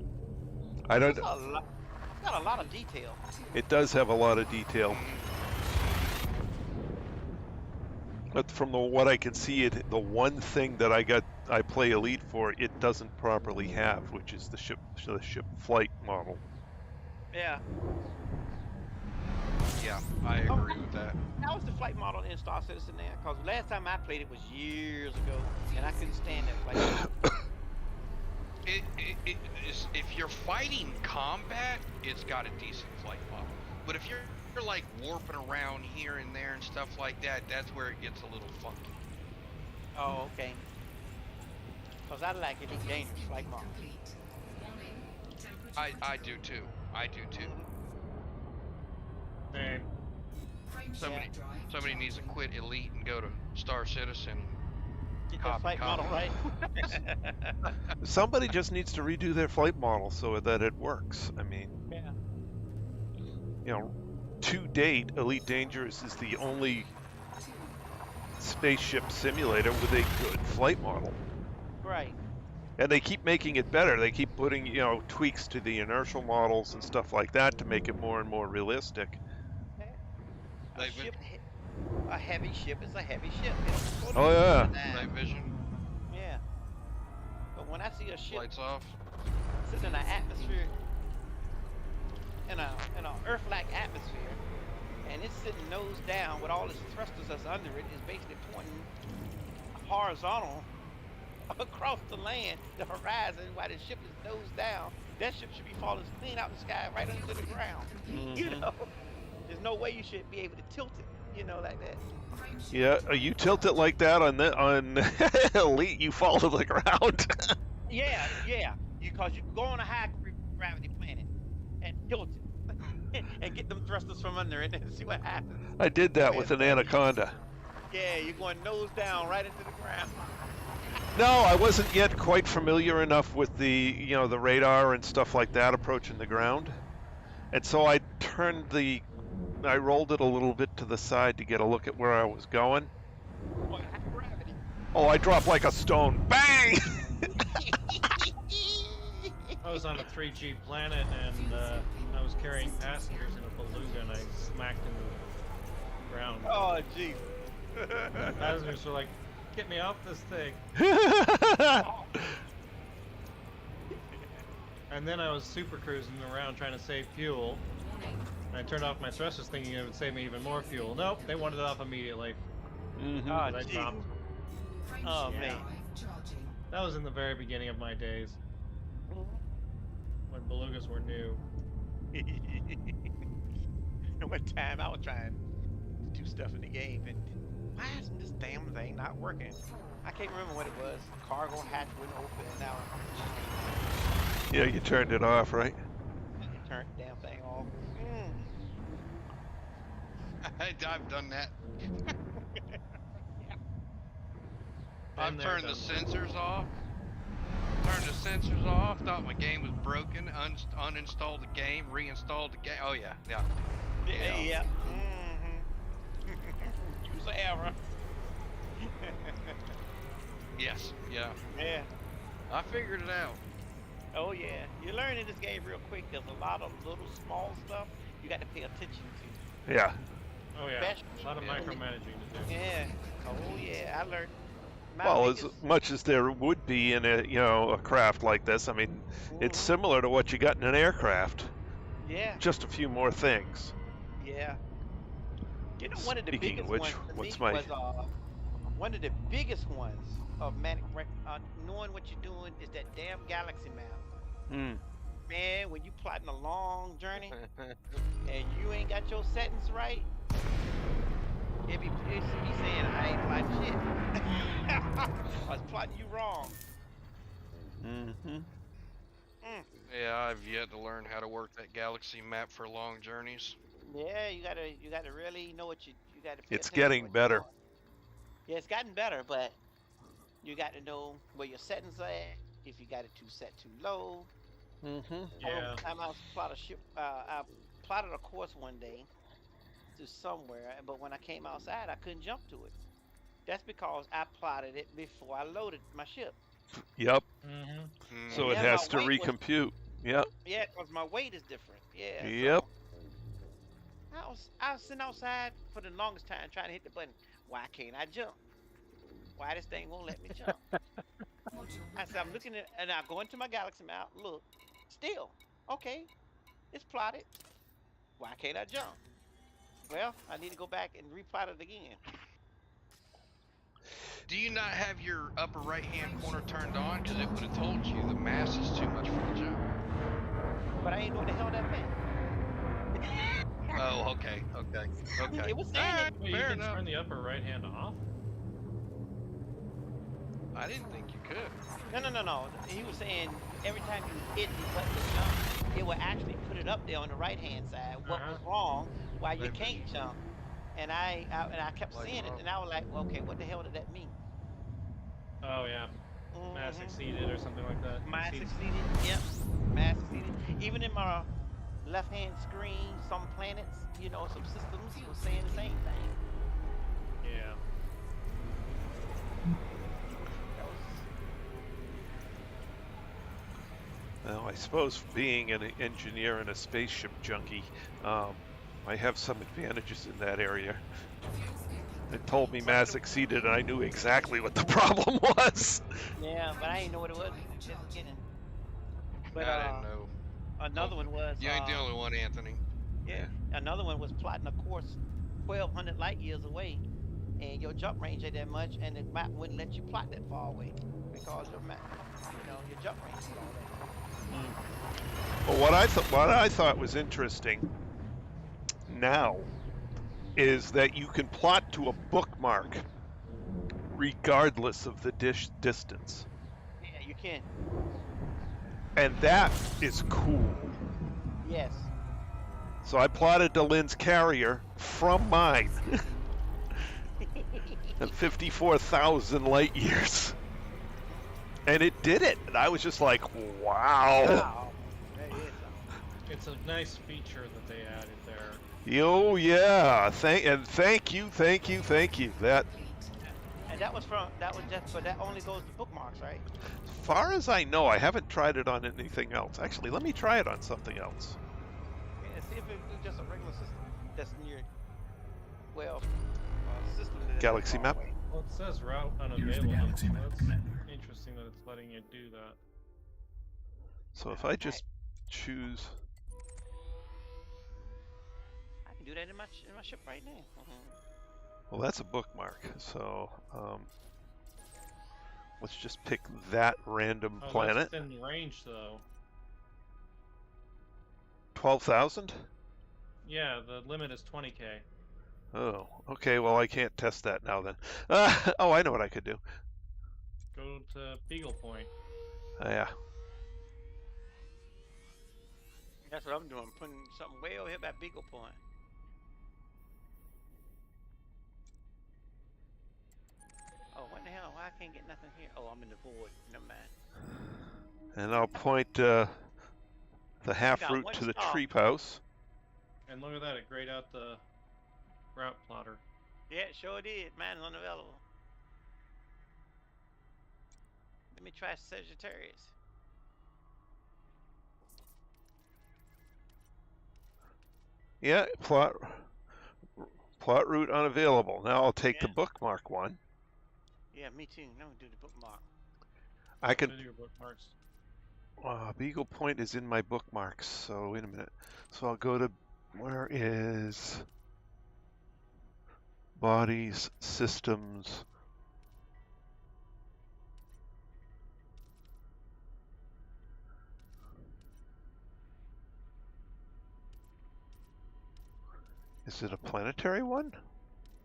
I don't. It's got a lot of detail. It does have a lot of detail. But from what I can see, the one thing that I play Elite for, it doesn't properly have, which is the ship flight model. Yeah. Yeah, I agree with that. How was the flight model in Star Citizen now? Because last time I played it was years ago, and I couldn't stand that flight model. If you're fighting combat, it's got a decent flight model. But if you're like warping around here and there and stuff like that, that's where it gets a little funky. Oh, okay. Because I like Elite Dangerous flight model. I do too. I do too. Same. Somebody needs to quit Elite and go to Star Citizen. Get that flight model right. Somebody just needs to redo their flight model so that it works. I mean, Yeah. you know, to date, Elite Dangerous is the only spaceship simulator with a good flight model. Right. And they keep making it better. They keep putting, you know, tweaks to the inertial models and stuff like that to make it more and more realistic. A heavy ship is a heavy ship. It's Oh yeah. Night vision. Yeah. But when I see a ship Lights off. sitting in an atmosphere, in a Earth-like atmosphere, and it's sitting nose down with all its thrusters that's under it, is basically pointing horizontal across the land, the horizon, while the ship is nose down. That ship should be falling clean out the sky right into the ground. You know, there's no way you should be able to tilt it, you know, like that. Yeah, you tilt it like that on Elite, you fall to the ground. Yeah, because you can go on a high gravity planet and tilt it and get them thrusters from under it and see what happens. I did that with an Anaconda. Yeah, you're going nose down right into the ground. No, I wasn't yet quite familiar enough with the, you know, the radar and stuff like that approaching the ground. And so I rolled it a little bit to the side to get a look at where I was going. On high gravity. Oh, I dropped like a stone. Bang! I was on a 3G planet and I was carrying passengers in a beluga and I smacked into the ground. Oh, jeez. Passengers were like, "Get me off this thing." And then I was super cruising around trying to save fuel. And I turned off my thrusters thinking it would save me even more fuel. Nope, they wanted it off immediately. Mm-hmm. Oh, I jeez. dropped. Oh, Yeah. man. That was in the very beginning of my days. When belugas were new. One time I was trying to do stuff in the game and why isn't this damn thing not working? I can't remember what it was. Cargo hatch wouldn't open and now Yeah, you turned it off, right? it turned the damn thing off. I've done that. Yeah. I've turned the sensors off. Turned the sensors off. Thought my game was broken. Uninstalled the game. Reinstalled the game. Oh yeah. Yeah. User error. Yes. Yeah. Yeah. I figured it out. Oh yeah. You learn in this game real quick. There's a lot of little small stuff you got to pay attention to. Yeah. Oh yeah, Especially- a lot of micromanaging to do. Yeah. Oh yeah. I learned. My Well, as biggest- much as there would be in a, you know, a craft like this, I mean, it's similar to what you got in an aircraft. Yeah. Just a few more things. Yeah. You know, one of the Speaking of biggest which, ones to what's me my- was one of the biggest ones of knowing what you're doing is that damn galaxy map. Hmm. Man, when you plotting a long journey and you ain't got your settings right, it be saying I ain't plotting shit. I was plotting you wrong. Mm-hmm. Yeah, I've yet to learn how to work that galaxy map for long journeys. Yeah, you gotta really know what you gotta. Pay It's attention to getting what you're better. doing. Yeah, it's gotten better, but you got to know where your settings are at. If you got it set too low. Mm-hmm. Yeah. Time I plotted a ship. I plotted a course one day to somewhere, but when I came outside, I couldn't jump to it. That's because I plotted it before I loaded my ship. Yep. Mm-hmm. So And it then has to my weight was- recompute. Yep. Yeah, because my weight is different. Yeah. Yep. So I was sitting outside for the longest time trying to hit the button. Why can't I jump? Why this thing won't let me jump? I said, I'm looking at, and I go into my galaxy map, look, still, okay, it's plotted. Why can't I jump? Well, I need to go back and replot it again. Do you not have your upper right-hand corner turned on? Because it would have told you the mass is too much for the jump. But I ain't know what the hell that meant. Oh, okay. It was saying Alright, it. Wait, you fair can enough. turn the upper right hand off? I didn't think you could. No. He was saying every time you hit the button to jump, it would actually put it up there on the right hand side. What was wrong? Why you Maybe. can't jump? And I kept Like seeing it, Rob. and I was like, well, okay, what the hell did that mean? Oh yeah, mass Mhm. exceeded or something like that. Mass Exceeded. exceeded. Yep. Mass exceeded. Even in my left-hand screen, some planets, you know, some systems were saying the same thing. Yeah. That was Well, I suppose being an engineer and a spaceship junkie, I have some advantages in that area. It told me mass exceeded, and I knew exactly what the problem was. yeah, but I didn't know what it was just beginning. But I didn't know. another one was You ain't the only one, Anthony. yeah, another one was plotting a course 1,200 light years away, and your jump range ain't that much, and the map wouldn't let you plot that far away because your map, you know, your jump range is all that. But what I thought was interesting now is that you can plot to a bookmark regardless of the distance. Yeah, you can. And that is cool. Yes. So I plotted to Lynn's carrier from mine at 54,000 light years. And it did it. And I was just like, wow. Wow. That is It's a nice feature that they added there. Oh, yeah. Thank you. That, and that was just, but that only goes to bookmarks, right? as far as I know, I haven't tried it on anything else. Actually, let me try it on something else. Yeah, see if it was just a regular system that's near, well, system that Galaxy far map? away. Well, it says route Here's the unavailable. galaxy So map, that's Commander. interesting that it's letting you do that. So if I just choose, I can do that in my ship right now. well, that's a bookmark. So let's just pick that random Oh, planet. that's within range though. 12,000? Yeah, the limit is 20k. Oh, okay. Well, I can't test that now then. Oh, I know what I could do. Go to Beagle Point. Yeah. That's what I'm doing. Putting something way over here by Beagle Point. Oh, what the hell? Why I can't get nothing here? Oh, I'm in the void. Never mind. And I'll point the half got route one to the star. treep house. And look at that, it grayed out the route plotter. Yeah, it sure did. Mine's unavailable. Let me try Sagittarius. Yeah, plot route unavailable. Now I'll take the Yeah. bookmark one. Yeah, me too. Now we do the bookmark. I Go can. to your bookmarks. Beagle Point is in my bookmarks. So wait a minute. So I'll go to where is bodies, systems. Is it a planetary one?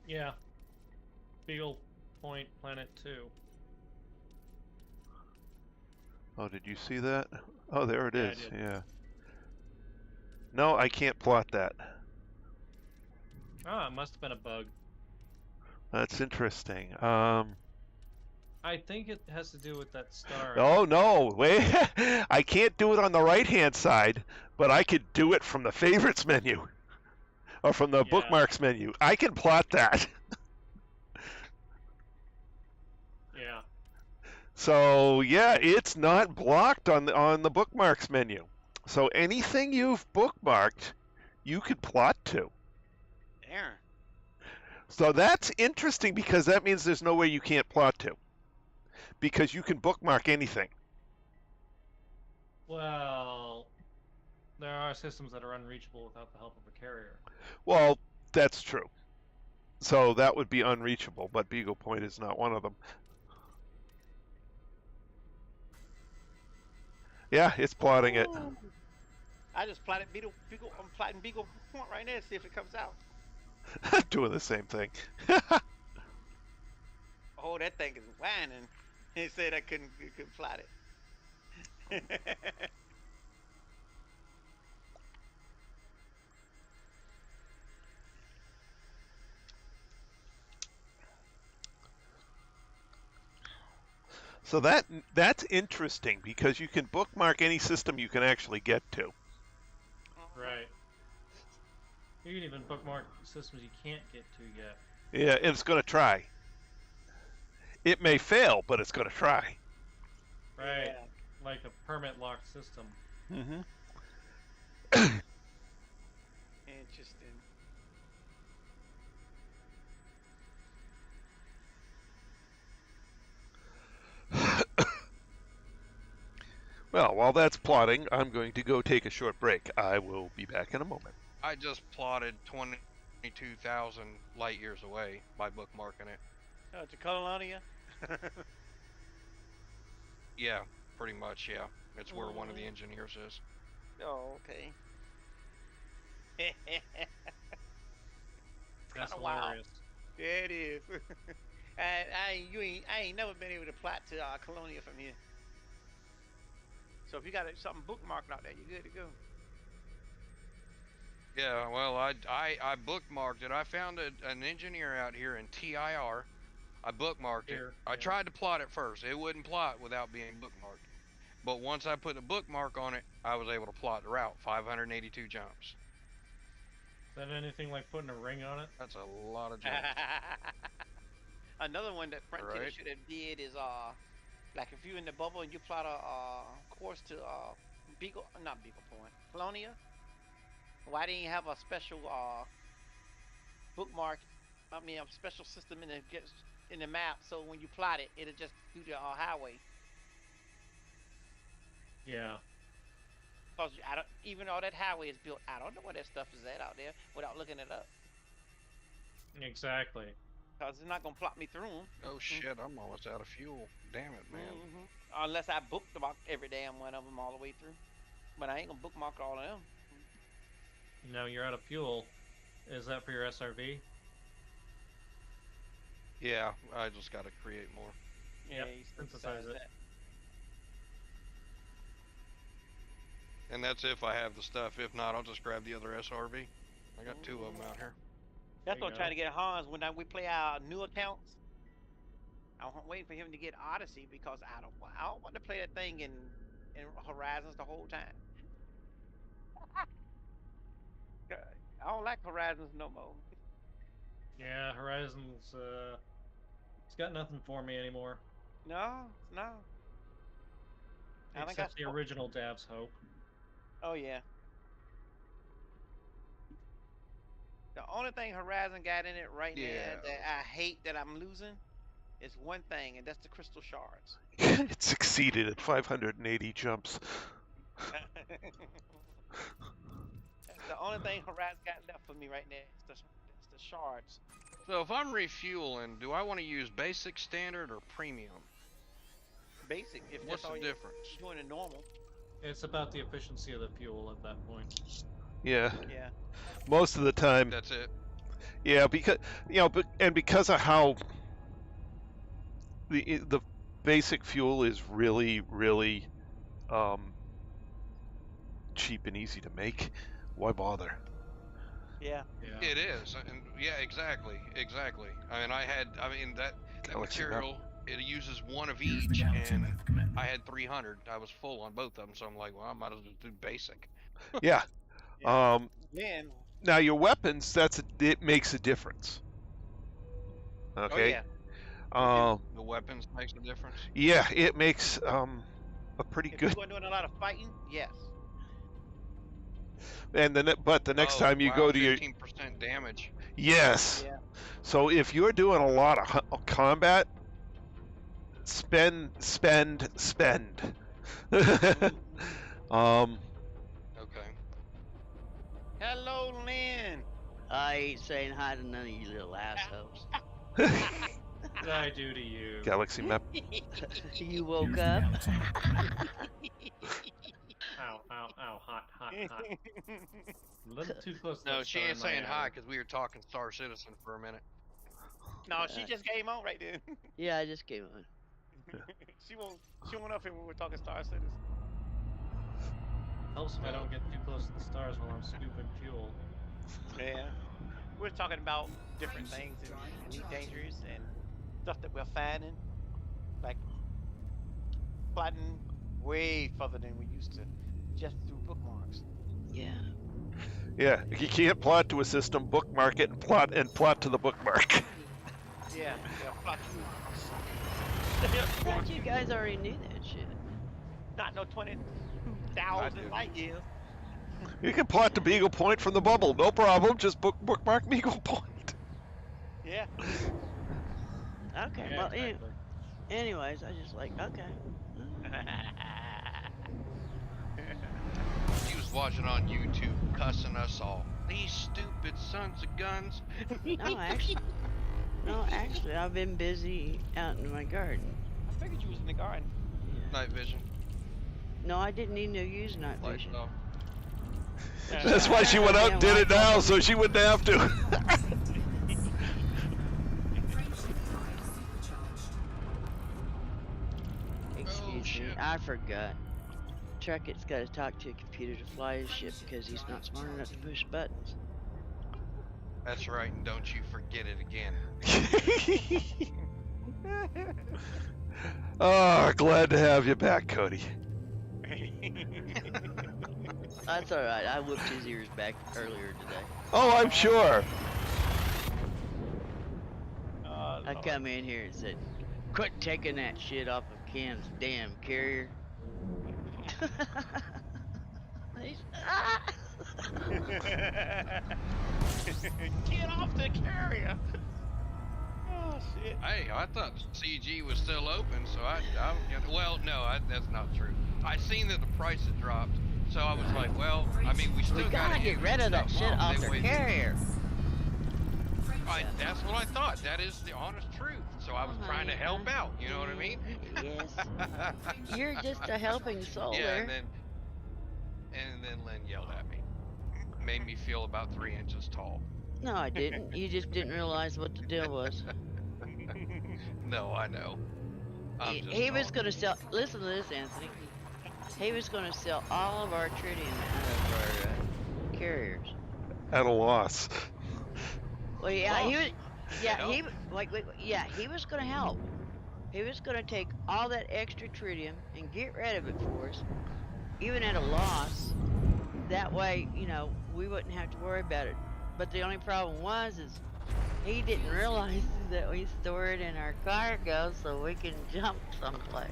Yeah. Beagle Point Planet 2. Oh, did you see that? Oh, there it Yeah, I is. did. Yeah. No, I can't plot that. Ah, it must have been a bug. That's interesting. I think it has to do with that star. Oh no, wait. I can't do it on the right-hand side, but I could do it from the favorites menu or from the Yeah. bookmarks menu. I can plot that. Yeah. So yeah, it's not blocked on the bookmarks menu. So anything you've bookmarked, you could plot to. Darn. So that's interesting because that means there's no way you can't plot to. Because you can bookmark anything. Well, there are systems that are unreachable without the help of a carrier. Well, That's true. So that would be unreachable, but Beagle Point is not one of them. Yeah, it's plotting it. I just plotted I'm plotting Beagle Point right now to see if it comes out. Doing the same thing. Oh, that thing is whining. He said I couldn't plot it. So that's interesting because you can bookmark any system you can actually get to. Right. You can even bookmark systems you can't get to yet. Yeah, it's going to try. It may fail, but it's going to try. Right. Yeah. Like a permit locked system. Mm-hmm. Interesting. Well, while that's plotting, I'm going to go take a short break. I will be back in a moment. I just plotted 22,000 light years away by bookmarking it. Oh, to Colonia? Yeah, pretty much, yeah. It's where one of the engineers is. Oh, okay. That's Kinda wild. hilarious. Yeah, it is. I ain't never been able to plot to Colonia from here. So if you got something bookmarked out there, you're good to go. Yeah, well, I bookmarked it. I found an engineer out here in TIR. I bookmarked it. I tried to plot it first. It wouldn't plot without being bookmarked. But once I put a bookmark on it, I was able to plot the route. 582 jumps. Is that anything like putting a ring on it? That's a lot of jumps. Another one that Frontier Right. should have did is like if you're in the bubble and you plot a course to not Beagle Point, Colonia. Why didn't you have a special bookmark? I mean, a special system in the map, so when you plot it, it'll just do the highway. Yeah. Cause even though that highway is built, I don't know where that stuff is at out there without looking it up. Exactly. Cause it's not gonna plot me through them. Oh shit, I'm almost out of fuel. Damn it, man. Unless I bookmark every damn one of them all the way through. But I ain't gonna bookmark all of them. Now you're out of fuel. Is that for your SRV? Yeah, I just gotta create more. Yep, you synthesize it. that. And that's if I have the stuff. If not, I'll just grab the other SRV. I got two of them out here. That's There what you I'm trying to get Hans when we play our new accounts. I'm waiting for him to get Odyssey because I don't want to play that thing in Horizons the whole time. I don't like Horizons no more. Yeah, Horizon's it's got nothing for me anymore. No. Except the original Dav's Hope. Oh yeah. The only thing Horizon got in it right now that I hate that I'm losing is one thing, and that's the crystal shards. It succeeded at 580 jumps. That's the only thing Horizon got left for me right now. It's the shards. So if I'm refueling, do I want to use basic, standard, or premium? Basic. If What's that's all the difference? you're doing a normal. It's about the efficiency of the fuel at that point. Yeah. Yeah. Most of the time. That's it. Yeah, because because of how the basic fuel is really cheap and easy to make. Why bother? Yeah. It is, and yeah, exactly. I mean, that material, it uses one of each, and I had 300. I was full on both of them, so I'm like, well, I might as well do basic. Yeah. Man. Now your weapons, it makes a difference. Okay. Oh, yeah. The weapons makes a difference. Yeah, it makes a pretty If good. you're doing a lot of fighting, yes. And but the next time you wow, go to 15% damage. Yes. Yeah. So if you're doing a lot of combat, spend. Okay. Hello, Lynn. I ain't saying hi to none of you little assholes. What did I do to you? Galaxy map. You woke up? Ow, ow, ow, hot, hot, hot. A little too close to No, that she star ain't in my saying hi eye. because we were talking Star Citizen for a minute. No, she just came on right then. Yeah, I just came on. She won't up here when we were talking Star Citizen. Helps if I don't get too close to the stars while I'm scooping fuel. Yeah. We're talking about different things in Elite Dangerous and stuff that we're finding. Like plotting way further than we used to, just through bookmarks. Yeah. Yeah, you can't plot to a system, bookmark it, and plot to the bookmark. Yeah, plot I thought you guys already knew that shit. not no 20,000 light years. You can plot to Beagle Point from the bubble, no problem. Just bookmark Beagle Point. Yeah. Okay, Yeah, well, exactly. anyways, I just like, okay. He was watching on YouTube, cussing us all. These stupid sons of guns. No, actually, I've been busy out in my garden. I figured you was in the garden. Yeah. Night vision. No, I didn't need to use night Lights vision. off. That's why she went out and did it now, so she wouldn't have to. Excuse me, I forgot. Truckett's got to talk to a computer to fly his ship because he's not smart enough to push buttons. That's right, and don't you forget it again. Oh, glad to have you back, Cody. That's alright, I whooped his ears back earlier today. Oh, I'm sure. I come in here and said, quit taking that shit off of Cam's damn carrier. Get off the carrier! Oh shit! Hey, I thought CG was still open, so well, no, that's not true. I seen that the price had dropped, so I was like, well, I mean, we still We gotta get rid of that shit off their carrier. That's what I thought. That is the honest truth. So I was trying to help out. You know what I mean? Yes. You're just a helping soul Yeah, there. and then Lynn yelled at me. Made me feel about 3 inches tall. No, I didn't. You just didn't realize what the deal was. No, I know. He was going to sell. Listen to this, Anthony. He was going to sell all of our tritium out of our carriers. At a loss. Well, yeah, he was. Yeah, he was going to help. He was going to take all that extra tritium and get rid of it for us, even at a loss. That way, you know, we wouldn't have to worry about it. But the only problem is he didn't realize that we store it in our cargo so we can jump someplace.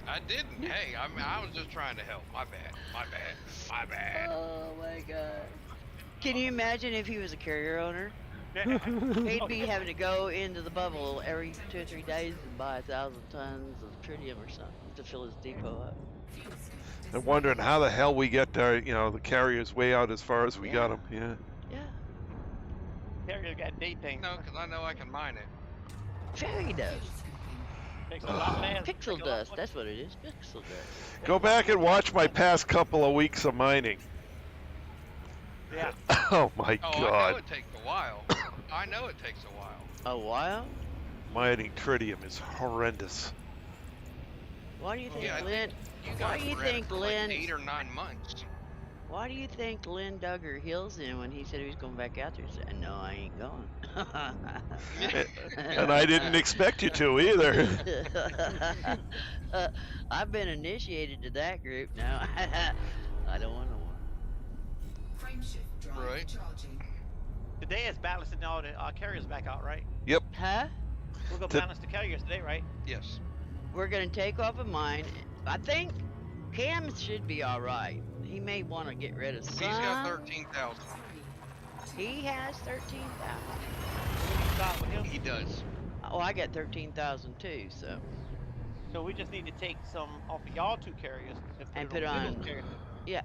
I didn't. Hey, I was just trying to help. My bad. Oh my god. Can you imagine if he was a carrier owner? He'd be having to go into the bubble every 2 or 3 days and buy 1,000 tons of tritium or something to fill his depot up. I'm wondering how the hell we get there, you know, the carrier's way out as far as we got them. Yeah. Yeah. Carrier got date things. No, because I know I can mine it. Fairy dust. Takes a lot less. Pixel dust, that's what it is. Pixel dust. Go back and watch my past couple of weeks of mining. Yeah. Oh my Oh, I god. know it takes a while. I know it takes a while. A while? Mining tritium is horrendous. Why do you think Yeah, I Lynn? You Why guys do you were at it think for Lynn? like 8 or 9 months. Why do you think Lynn dug her heels in when he said he was going back out there? He said, "No, I ain't going." And I didn't expect you to either. I've been initiated to that group now. I don't want to. Right. Today is balancing all the carriers back out, right? Yep. Huh? We're gonna balance the carriers today, right? Yes. We're gonna take off of mine. I think Cam should be all right. He may want to get rid of some. He's got 13,000. He has 13,000. Start with him. He does. Oh, I got 13,000 too. So. So we just need to take some off of y'all 2 carriers And put it put on on- Little's carrier. yeah.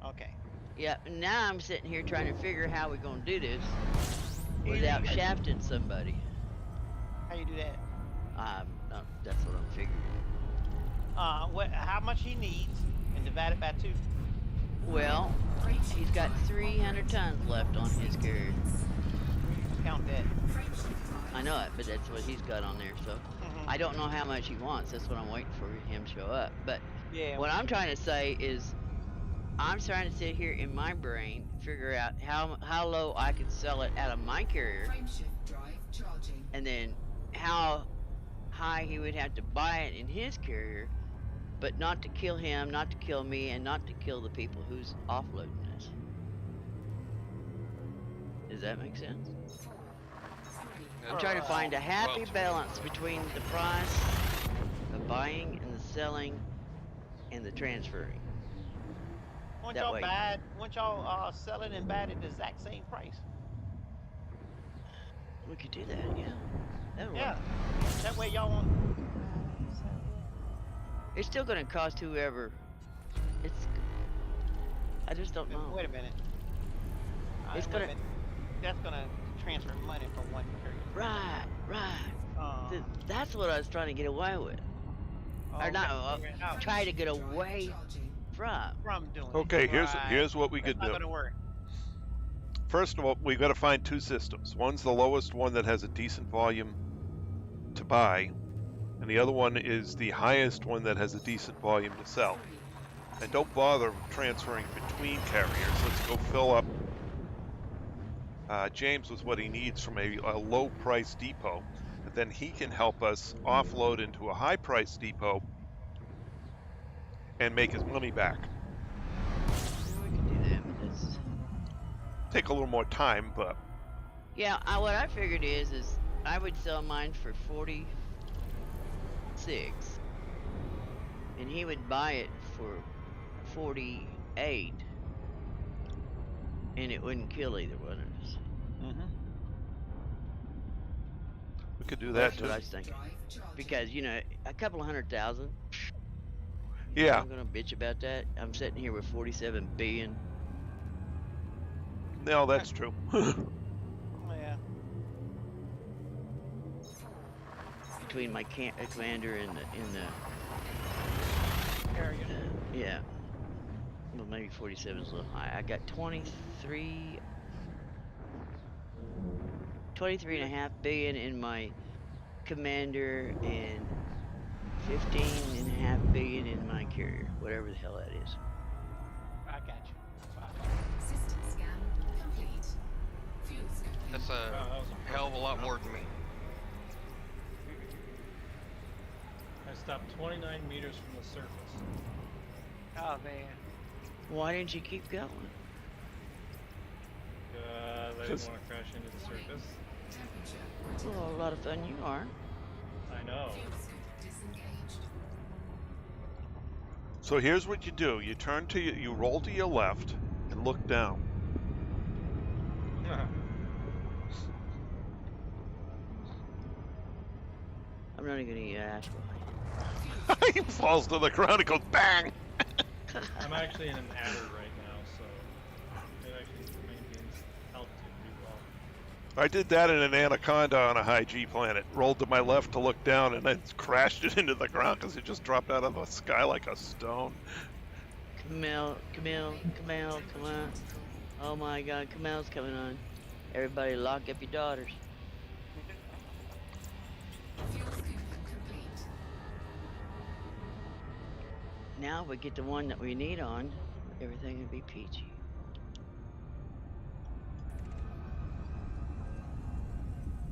Okay. Yeah, now I'm sitting here trying to figure how we're gonna do this You without got- shafting somebody. How you do that? That's what I'm figuring. How much he needs, and divide it by 2. Well, he's got 300 tons left on his carrier. Count that. I know it, but that's what he's got on there. So I don't know how much he wants. That's what I'm waiting for him to show up. But Yeah. what I'm trying to say is, I'm trying to sit here in my brain, figure out how low I could sell it out of my carrier, and then how high he would have to buy it in his carrier, but not to kill him, not to kill me, and not to kill the people who's offloading this. Does that make sense? I'm trying to find a happy balance between the price of buying and the selling and the transferring. Once That y'all way. buy it, once y'all sell it and buy it at the exact same price. We could do that, yeah. That'll work. Yeah. That way y'all want. It's still gonna cost whoever. I just don't know. Wait a minute. It's Wait a gonna. minute. That's gonna transfer money from one carrier. Right. That's what I was trying to get away with. Or not, try to get away from doing it. Okay, Right. here's what we That's could not do. gonna work. First of all, we've got to find 2 systems. One's the lowest one that has a decent volume to buy, and the other one is the highest one that has a decent volume to sell. And don't bother transferring between carriers. Let's go fill up James with what he needs from a low price depot, and then he can help us offload into a high price depot and make his money back. We can do that, but that's... Take a little more time, but Yeah, what I figured is I would sell mine for 46, and he would buy it for 48, and it wouldn't kill either one of us. we could do that That's too. what I was thinking. Because, you know, a couple of 100,000. Yeah. I'm gonna bitch about that. I'm sitting here with 47 billion. No, that's true. Yeah. Between my commander and the Carrier. yeah. Well, maybe 47 is a little high. I got 23 and a half billion in my commander and 15 and a half billion in my carrier, whatever the hell that is. I got you. System scan complete. Fuel scan. That's a hell of a lot more than me. I stopped 29 meters from the surface. Oh man. Why didn't you keep going? I didn't want to crash into the surface. Temperature. Well, a lot of fun you are. I know. Fuel scoop disengaged. So here's what you do. You turn to you roll to your left and look down. I'm not even gonna eat ass behind. He falls to the ground and goes bang. I'm actually in an adder right now, so it actually maintains altitude pretty well. I did that in an anaconda on a high G planet. Rolled to my left to look down and then crashed it into the ground because it just dropped out of the sky like a stone. Camille, come on. Oh my god, Camille's coming on. Everybody lock up your daughters. Fuel scoop complete. Now we get the one that we need on, everything will be peachy.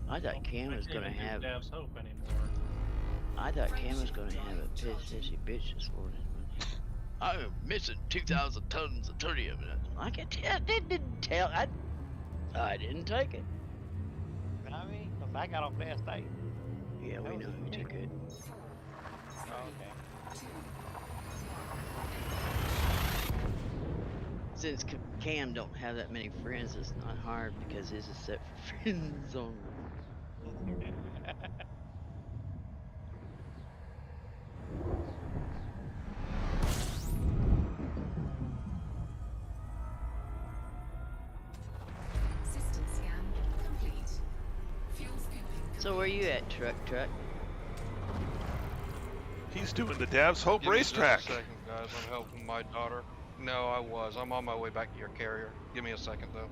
I thought Cam was gonna have. Dav's hope anymore. I thought Cam was gonna have a pissy bitch this morning. I'm missing 2,000 tons of tritium. I can tell. Didn't tell. I didn't take it. You know what I mean? 'Cause I got off last night. Yeah, we know who took it. Oh, okay. Since Cam don't have that many friends, it's not hard because his is set for friends only. So where you at, truck? He's doing the Dav's Hope Give me just a racetrack. second, guys. I'm helping my daughter. No, I was. I'm on my way back to your carrier. Give me a second, though.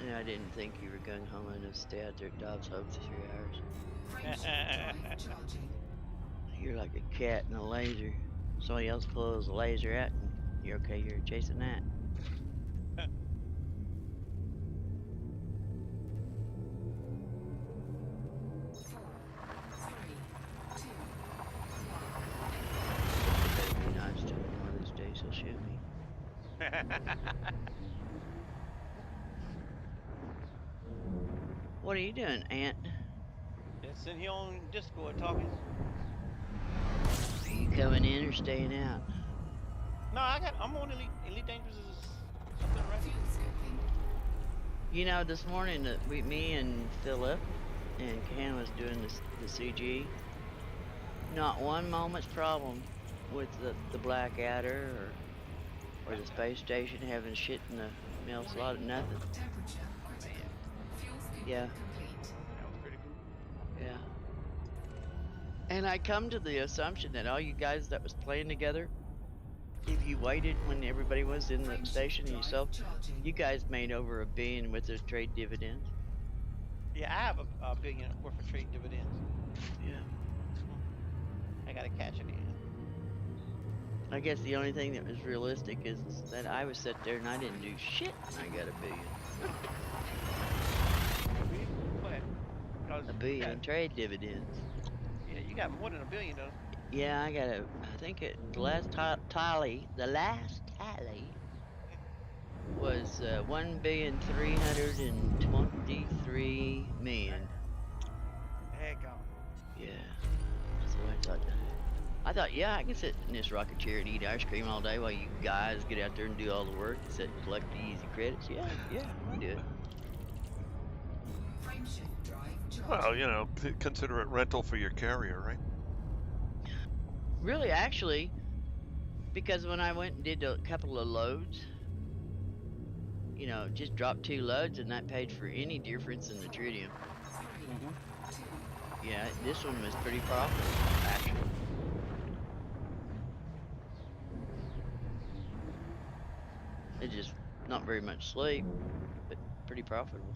Yeah, I didn't think you were going home and stay out there at Dobbs Hope for 3 hours. Drive charging. You're like a cat in a laser. Somebody else pulls a laser out and you're okay, you're chasing that. Better be nice to him. One of these days he'll shoot me. What are you doing, Aunt? Just sitting here on Discord talking. Are you coming in or staying out? No, I'm on Elite Dangerous is something right. Fuel scoping. You know, this morning me and Philip and Ken was doing the CG. Not one moment's problem with the Black Adder or the space station having shit in the mail slot, nothing. Temperature critical. Fuel scoping Yeah. complete. That was pretty cool. Yeah. And I come to the assumption that all you guys that was playing together, if you waited when everybody was in the station and yourself, you guys made over $1 billion with the trade dividends. Yeah, I have a billion worth of trade dividends. Yeah. I gotta catch it in. I guess the only thing that was realistic is that I was sat there and I didn't do shit and I got $1 billion. What? 'Cause $1 you billion got- trade dividends. Yeah, you got more than $1 billion though. Yeah, I got I think the last tally was 1,323,000,000. Heck on. Yeah, that's what I thought. I thought, yeah, I can sit in this rocking chair and eat ice cream all day while you guys get out there and do all the work and sit and collect the easy credits. Yeah, we do it. Frameshift drive charging. Well, you know, consider it rental for your carrier, right? Really, actually, because when I went and did a couple of loads, you know, just dropped 2 loads and that paid for any difference in the tritium. Yeah, this one was pretty profitable, actually. It just not very much sleep, but pretty profitable.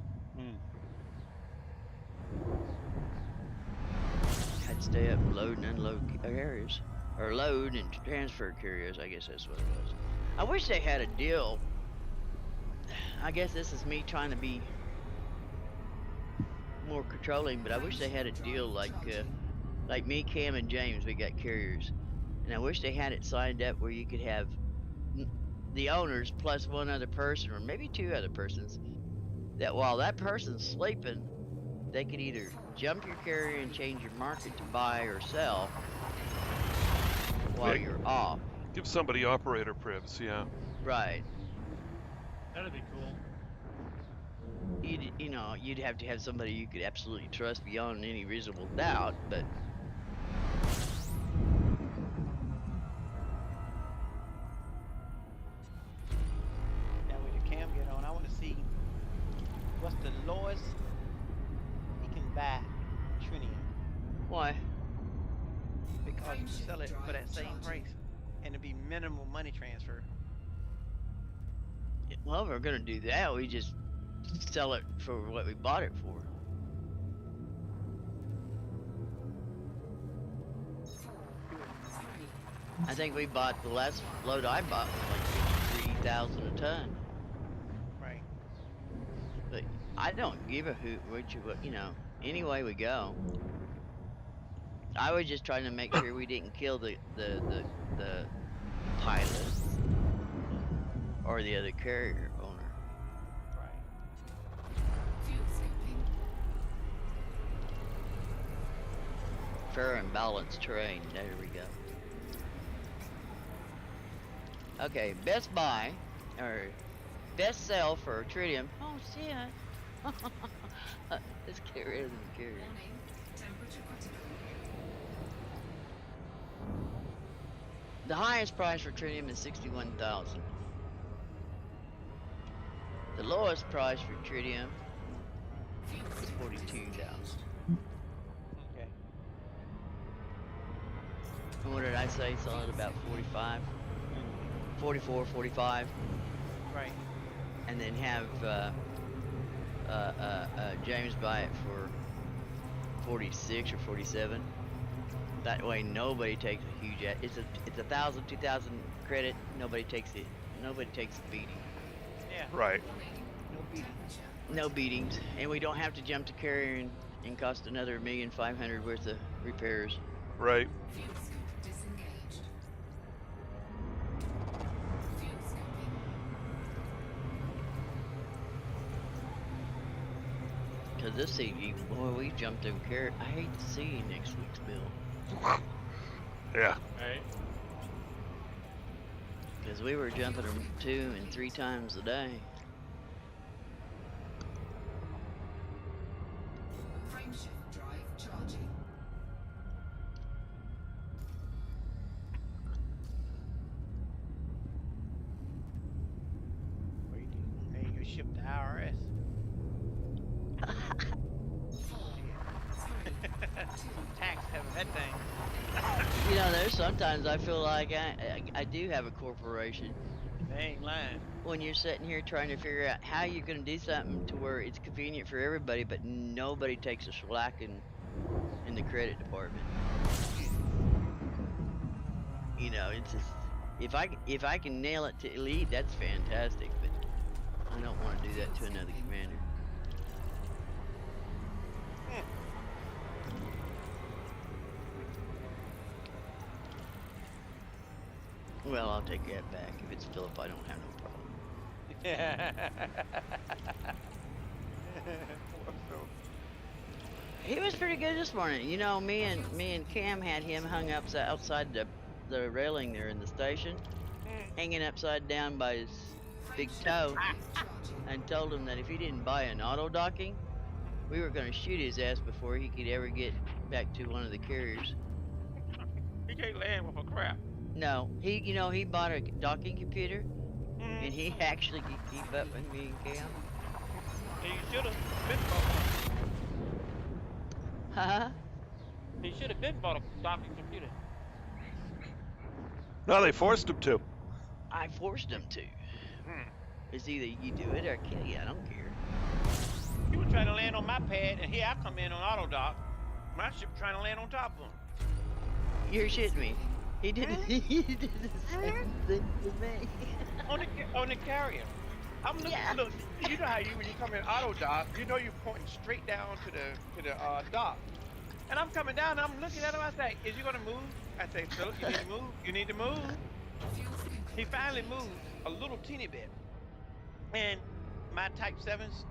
Had to stay up and load and unload carriers. Or load and transfer carriers, I guess that's what it was. I wish they had a deal. I guess this is me trying to be more controlling, but I wish they had a deal like me, Cam, and James, we got carriers. And I wish they had it signed up where you could have the owners plus one other person, or maybe 2 other persons, that while that person's sleeping, they could either jump your carrier and change your market to buy or sell while Yeah. you're off. Give somebody operator privs, yeah. Right. That'd be cool. You'd have to have somebody you could absolutely trust beyond any reasonable doubt, but That way the cam get on. I want to see what's the lowest he can buy tritium why? because you sell it for that same price and it'd be minimal money transfer. Well, if we're gonna do that, we just sell it for what we bought it for. I think we bought, the last load I bought was like 53,000 a ton. Right. But I don't give a hoot any way we go. I was just trying to make sure we didn't kill the pilot or the other carrier owner. Right. Fuel scoping. Fair and balanced terrain. There we go. Okay, best buy or best sell for tritium. Oh shit! Let's get rid of the carrier. Warning. Temperature critical. The highest price for tritium is 61,000. The lowest price for tritium is 42,000. And what did I say? Saw it about 45, 44, 45, Right. and then have James buy it for 46 or 47. That way, nobody takes a huge. It's a 1,000, 2,000 credit. Nobody takes it. Nobody takes a beating. Yeah. Right. No beating. No beatings, and we don't have to jump to carrier and cost another $1,500,000 worth of repairs. Right. Fuel scoop disengaged. Fuel scooping. Cause this CG, boy, we jumped over carrier. I hate to see next week's bill. Yeah. Right? Cause we were jumping them 2 and 3 times a day. Frameshift drive charging. What you do? Hey, you ship to IRS. Tax having that thing. You know, there's sometimes I feel like I do have a corporation. They ain't lying. When you're sitting here trying to figure out how you're going to do something to where it's convenient for everybody, but nobody takes a slack in the credit department. You know, it's just if I can nail it to elite, that's fantastic. But I don't want to do that to another commander. Well, I'll take that back. If it's Philip, I don't have no problem. Poor Phil. He was pretty good this morning. You know, me and Cam had him hung up outside the railing there in the station, hanging upside down by his big toe, and told him that if he didn't buy an auto docking, we were going to shoot his ass before he could ever get back to one of the carriers. He can't land with a crap. No, he bought a docking computer, and he actually could keep up with me and Cam. He should have been bought. Huh? He should have been bought a docking computer. No, they forced him to. I forced him to. It's either you do it or I kill you. I don't care. He was trying to land on my pad, and here I come in on auto dock. My ship trying to land on top of him. You're shitting me. He did. He did the same thing to me. on the carrier. I'm looking. Yeah. Look, you know how when you come in auto dock, you know you're pointing straight down to the dock. And I'm coming down, and I'm looking at him. I say, "Is you gonna move?" I say, "Philip, you need to move. You need to move." He finally moved a little teeny bit, and my Type 7s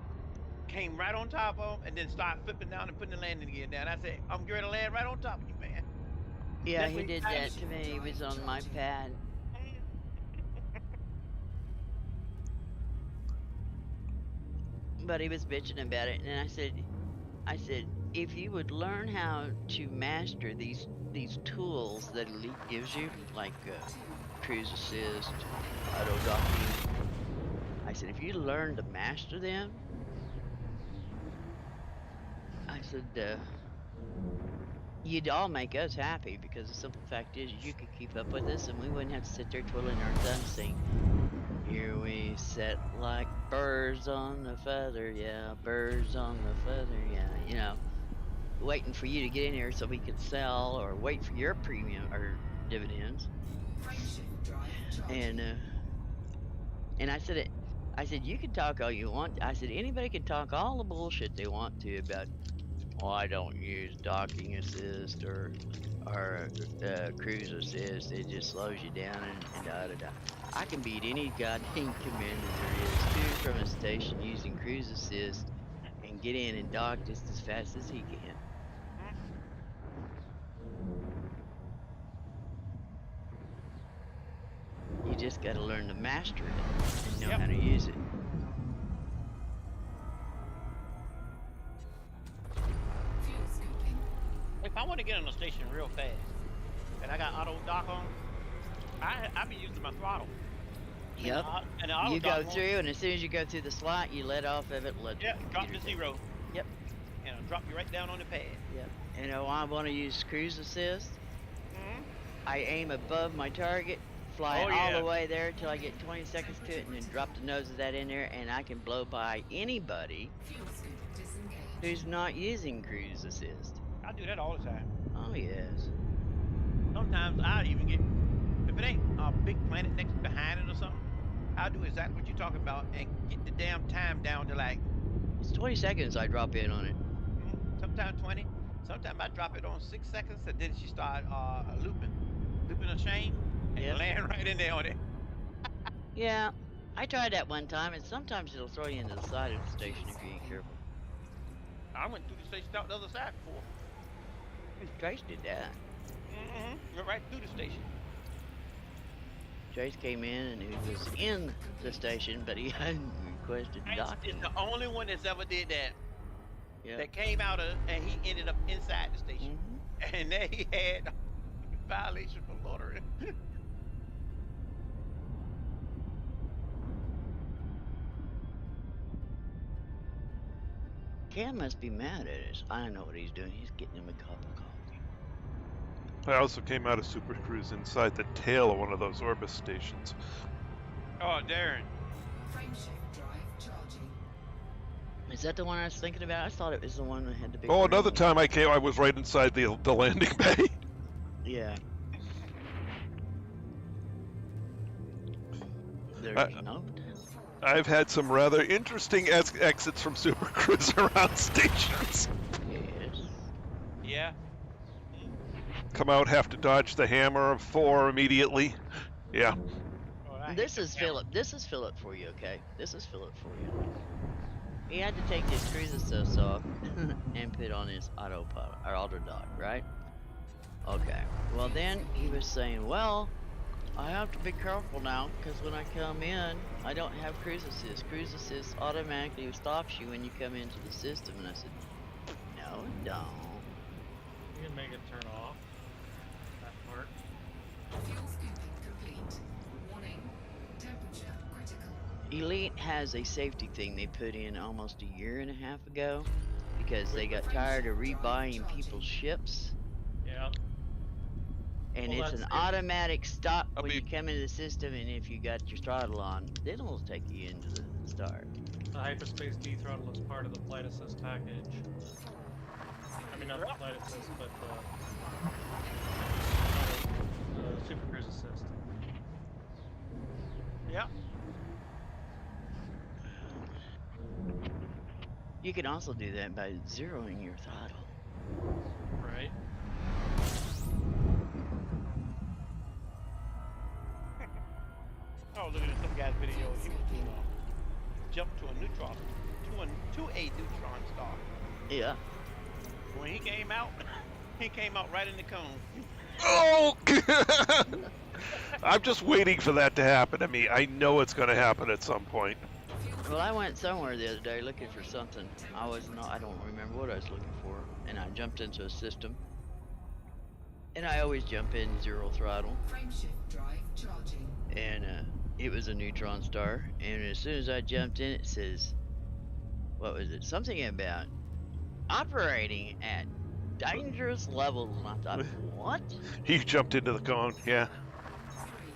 came right on top of him, and then started flipping down and putting the landing gear down. I said, "I'm going to land right on top of you, man." Yeah, That's he when did that to me. He was on my pad. But he was bitching about it, and I said, if you would learn how to master these tools that Elite gives you, like cruise assist, auto docking, I said, if you learn to master them, I said, you'd all make us happy, because the simple fact is you could keep up with us and we wouldn't have to sit there twiddling our thumbs saying, here we sit like birds on the feather, yeah, birds on the feather, yeah, you know, waiting for you to get in here so we could sell or wait for your premium or dividends. And I said you can talk all you want. I said anybody can talk all the bullshit they want to about, oh, I don't use docking assist or cruise assist. It just slows you down and da da da. I can beat any goddamn commander there is to from a station using cruise assist and get in and dock just as fast as he can. You just got to learn to master it and know how to use it. If I want to get on the station real fast, and I got auto dock on, I be using my throttle. Yep. And the auto You dock go through, and as soon as you go through the slot, you let off of it. drop to zero. Yep. And drop you right down on the pad. Yep. And I want to use cruise assist. I aim above my target, fly Oh, all yeah. the way there till I get 20 seconds to it, and then drop the nose of that in there, and I can blow by anybody Fuel scoop disengaged. who's not using cruise assist. I do that all the time. Oh yes. Sometimes I even get, if it ain't a big planet next behind it or something, I'll do exactly what you're talking about and get the damn time down to like, It's 20 seconds I drop in on it. sometimes 20. Sometimes I drop it on 6 seconds and then she start looping a chain and Yep. land right in there on it. Yeah. I tried that one time, and sometimes it'll throw you into the side of the station if you ain't careful. I went through the station out the other side before. Trace did that. Went right through the station. Trace came in and he was in the station, but he hadn't requested Trace docking. is the only one that's ever did that. Yeah. That came out of, and he ended up inside the station. And then he had violation for loitering. Cam must be mad at us. I don't know what he's doing. He's getting him a cup of coffee. I also came out of Super Cruise inside the tail of one of those Orbis stations. Oh, Darren. Frameshift drive charging. Is that the one I was thinking about? I thought it was the one that had the big. Oh, another ring. time I came, I was right inside the landing bay. Yeah. There's no. I've had some rather interesting exits from Super Cruise around stations. Yes. Yeah. Come out, have to dodge the hammer of Thor immediately. Yeah. Oh, I This hate is the camera. Philip. This is Philip for you, okay? This is Philip for you. He had to take his cruise assist off and put on his autopilot or auto dock, right? Okay. Well, then he was saying, well, I have to be careful now because when I come in, I don't have cruise assist. Cruise assist automatically stops you when you come into the system. And I said, no, it don't. You can make it turn off. That part. Fuel scooping complete. Warning. Temperature critical. Elite has a safety thing they put in almost a year and a half ago because they got tired of rebuying people's ships. Yeah. And Well, it's an that's- automatic stop I'll when be- you come into the system, and if you got your throttle on, then it'll take you into the start. The hyperspace dethrottle is part of the flight assist package. I mean, not the flight assist, but the super cruise assist. Yeah. You can also do that by zeroing your throttle. Right. I was looking at some guy's video. He was doing a jump to a neutron, to a neutron star. Yeah. When he came out right in the cone. Oh! I'm just waiting for that to happen to me. I know it's going to happen at some point. Well, I went somewhere the other day looking for something. I don't remember what I was looking for, and I jumped into a system. And I always jump in zero throttle, Frameshift drive charging. and it was a neutron star. And as soon as I jumped in, it says, what was it? Something about operating at dangerous levels. And I thought, what? He jumped into the cone, yeah. 3,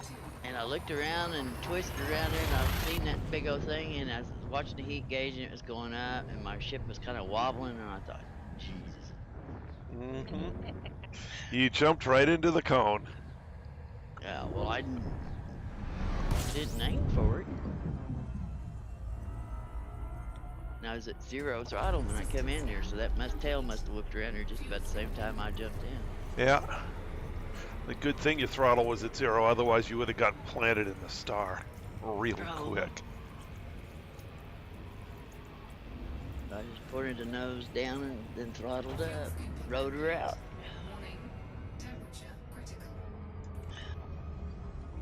2, And I looked around and twisted around there, and I've seen that big old thing, and I was watching the heat gauge, and it was going up, and my ship was kind of wobbling, and I thought, Jesus. Mm-hmm. You jumped right into the cone. Yeah, well, I didn't aim for it. And I was at zero throttle when I come in there, so that tail must have whipped around there just about the same time I jumped in. Yeah. The good thing your throttle was at zero, otherwise you would have gotten planted in the star really Oh. quick. I just pointed the nose down and then throttled up, rode her out. warning. Temperature critical.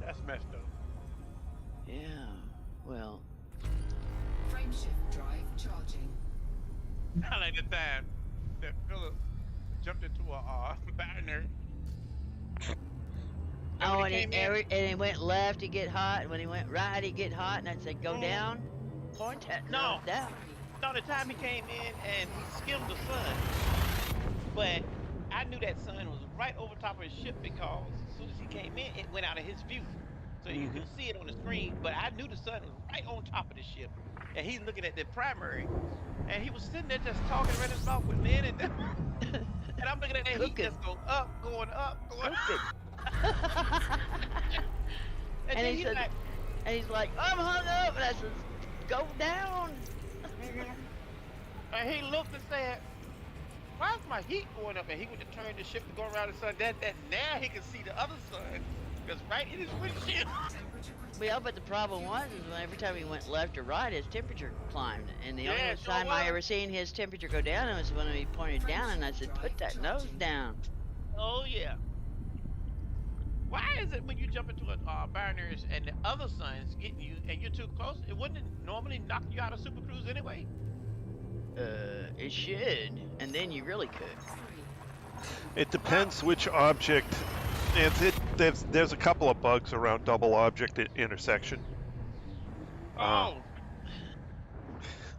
That's messed up. Yeah, well, Frameshift drive charging. I like the time that Philip jumped into a binary. oh, when he and came in- and he went left, he'd get hot, and when he went right, he'd get hot, and I'd say, go down, point that No. nose down. So the time he came in and he skimmed the sun, but I knew that sun was right over top of his ship because as soon as he came in, it went out of his view. So you could see it on the screen, but I knew the sun was right on top of the ship. And he's looking at the primary. And he was sitting there just talking, running his mouth with men, and I'm looking at that heat Cooking. just go up, going up, going up. Cooking. And And then he he's said, like, and he's like, I'm hung up. And I said, go down. and he looked and said, why is my heat going up? And he went to turn the ship to go around the sun. That now he can see the other sun. Because right in his windshield. Well, but the problem was is when every time he went left or right, his temperature climbed. And the Yeah, only it sure time I was. ever seen his temperature go down was when he pointed down, and I said, put that nose down. Oh, yeah. Why is it when you jump into a binary and the other sun's getting you and you're too close, it wouldn't normally knock you out of Super Cruise anyway? It should, and then you really could. It depends which object. There's a couple of bugs around double object intersection.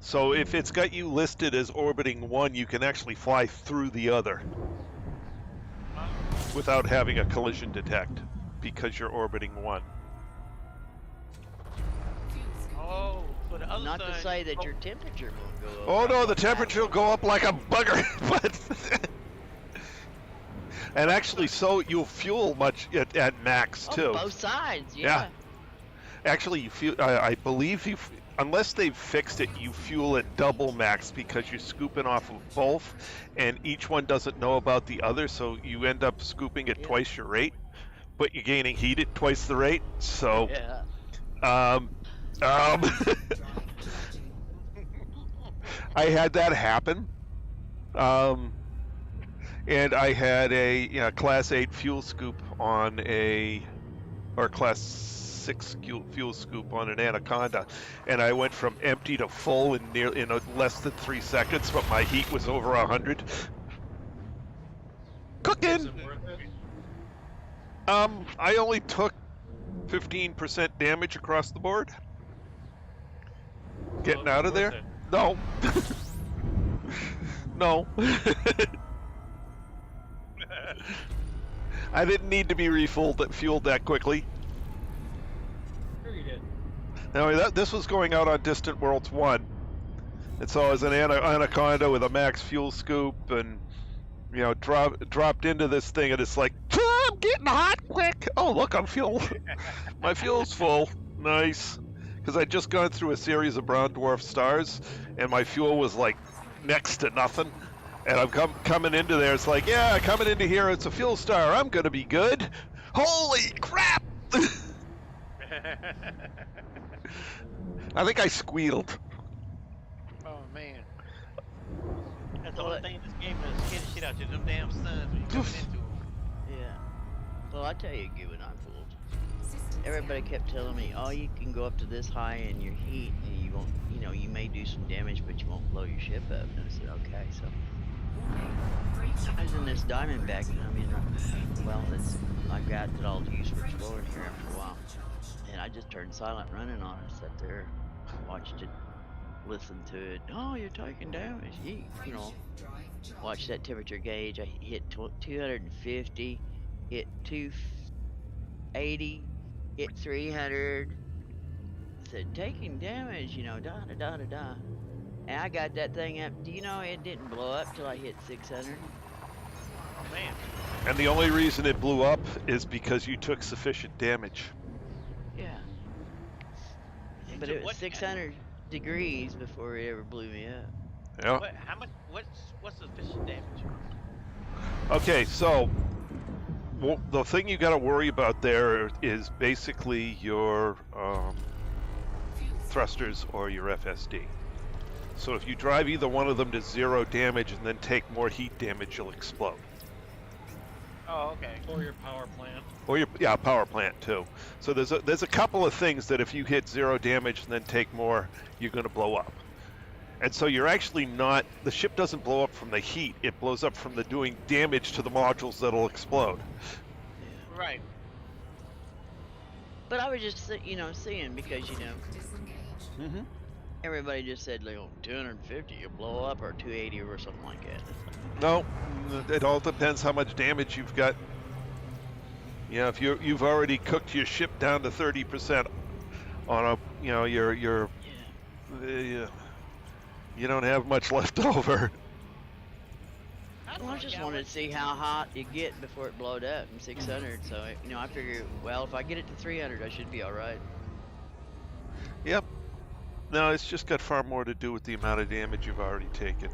So if it's got you listed as orbiting one, you can actually fly through the other without having a collision detect because you're orbiting one. Oh, so the other Not to sun. say that your temperature won't go up. Oh no, the temperature will go up like a bugger, but and actually, so you'll fuel much at max too. Both sides, Yeah. Actually, you feel. I believe you, unless they've fixed it, you fuel at double max because you're scooping off of both, and each one doesn't know about the other, so you end up scooping at twice your rate, but you're gaining heat at twice the rate. So, Yeah. I had that happen, and I had a class 8 fuel scoop on or class 6 fuel scoop on an Anaconda, and I went from empty to full in less than 3 seconds, but my heat was over 100. Is Cooking. it worth it? I only took 15% damage across the board. Getting Well, out of worth there? it. No. No. I didn't need to be fueled that quickly. Sure you did. Now this was going out on Distant Worlds 1. And so I was an Anaconda with a max fuel scoop and dropped into this thing and it's like, I'm getting hot quick. Oh look, I'm fuel. My fuel's full. Nice. Because I'd just gone through a series of brown dwarf stars and my fuel was like next to nothing. And I'm coming into there, it's like, yeah, coming into here, it's a fuel star, I'm gonna be good. Holy crap! I think I squealed. Oh man. That's the only thing in this game that scare the shit out you, them damn suns when you coming into them. Yeah. Well, I tell you, Gwen, I'm fooled. Everybody kept telling me, oh, you can go up to this high in your heat and you won't, you may do some damage, but you won't blow your ship up. And I said, okay, so. I was in this Diamondback, and I've got it all to use for exploring here after a while. And I just turned silent running on it, sat there, watched it, listened to it. Oh, you're taking damage. Watch that temperature gauge. I hit 250, hit 280, hit 300. Said, taking damage, da-da-da-da-da. And I got that thing up. Do you know it didn't blow up till I hit 600? Oh man. And the only reason it blew up is because you took sufficient damage. Yeah. But So it was 600 degrees before it ever blew me up. Yeah. How much? What's sufficient damage? Okay, so the thing you got to worry about there is basically your thrusters or your FSD. So if you drive either one of them to 0 damage and then take more heat damage, you'll explode. Oh, okay. Or your power plant. Or your power plant too. So there's a couple of things that if you hit 0 damage and then take more, you're going to blow up. And so you're actually not. The ship doesn't blow up from the heat; it blows up from the doing damage to the modules that'll explode. Right. But I was just, seeing because Mm-hmm. Everybody just said, like, oh, 250, you'll blow up, or 280 or something like that. It's like, No, it all depends how much damage you've got. Yeah, if you've already cooked your ship down to 30% on a, you know, your yeah. you don't have much left over. Well, I just wanted to see how hot it get before it blowed up in 600. So, you know, I figure, well, if I get it to 300, I should be all right. Yep. No, it's just got far more to do with the amount of damage you've already taken.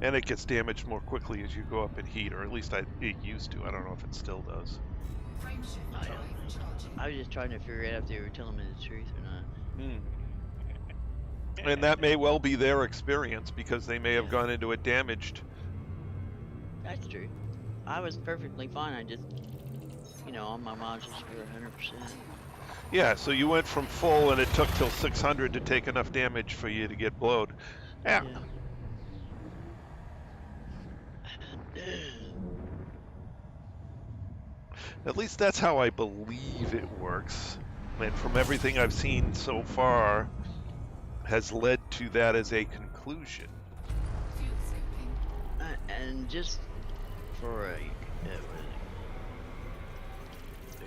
And it gets damaged more quickly as you go up in heat, or at least it used to. I don't know if it still does. Frameshift I don't drive know. charging. I was just trying to figure out if they were telling me the truth or not. And that may well be their experience, because they may have Yeah. gone into it damaged. That's true. I was perfectly fine. I just, you know, all my modules were 100%. Yeah, so you went from full and it took till 600 to take enough damage for you to get blowed. Yeah. At least that's how I believe it works. And from everything I've seen so far, has led to that as a conclusion. Fuel skipping. And just for a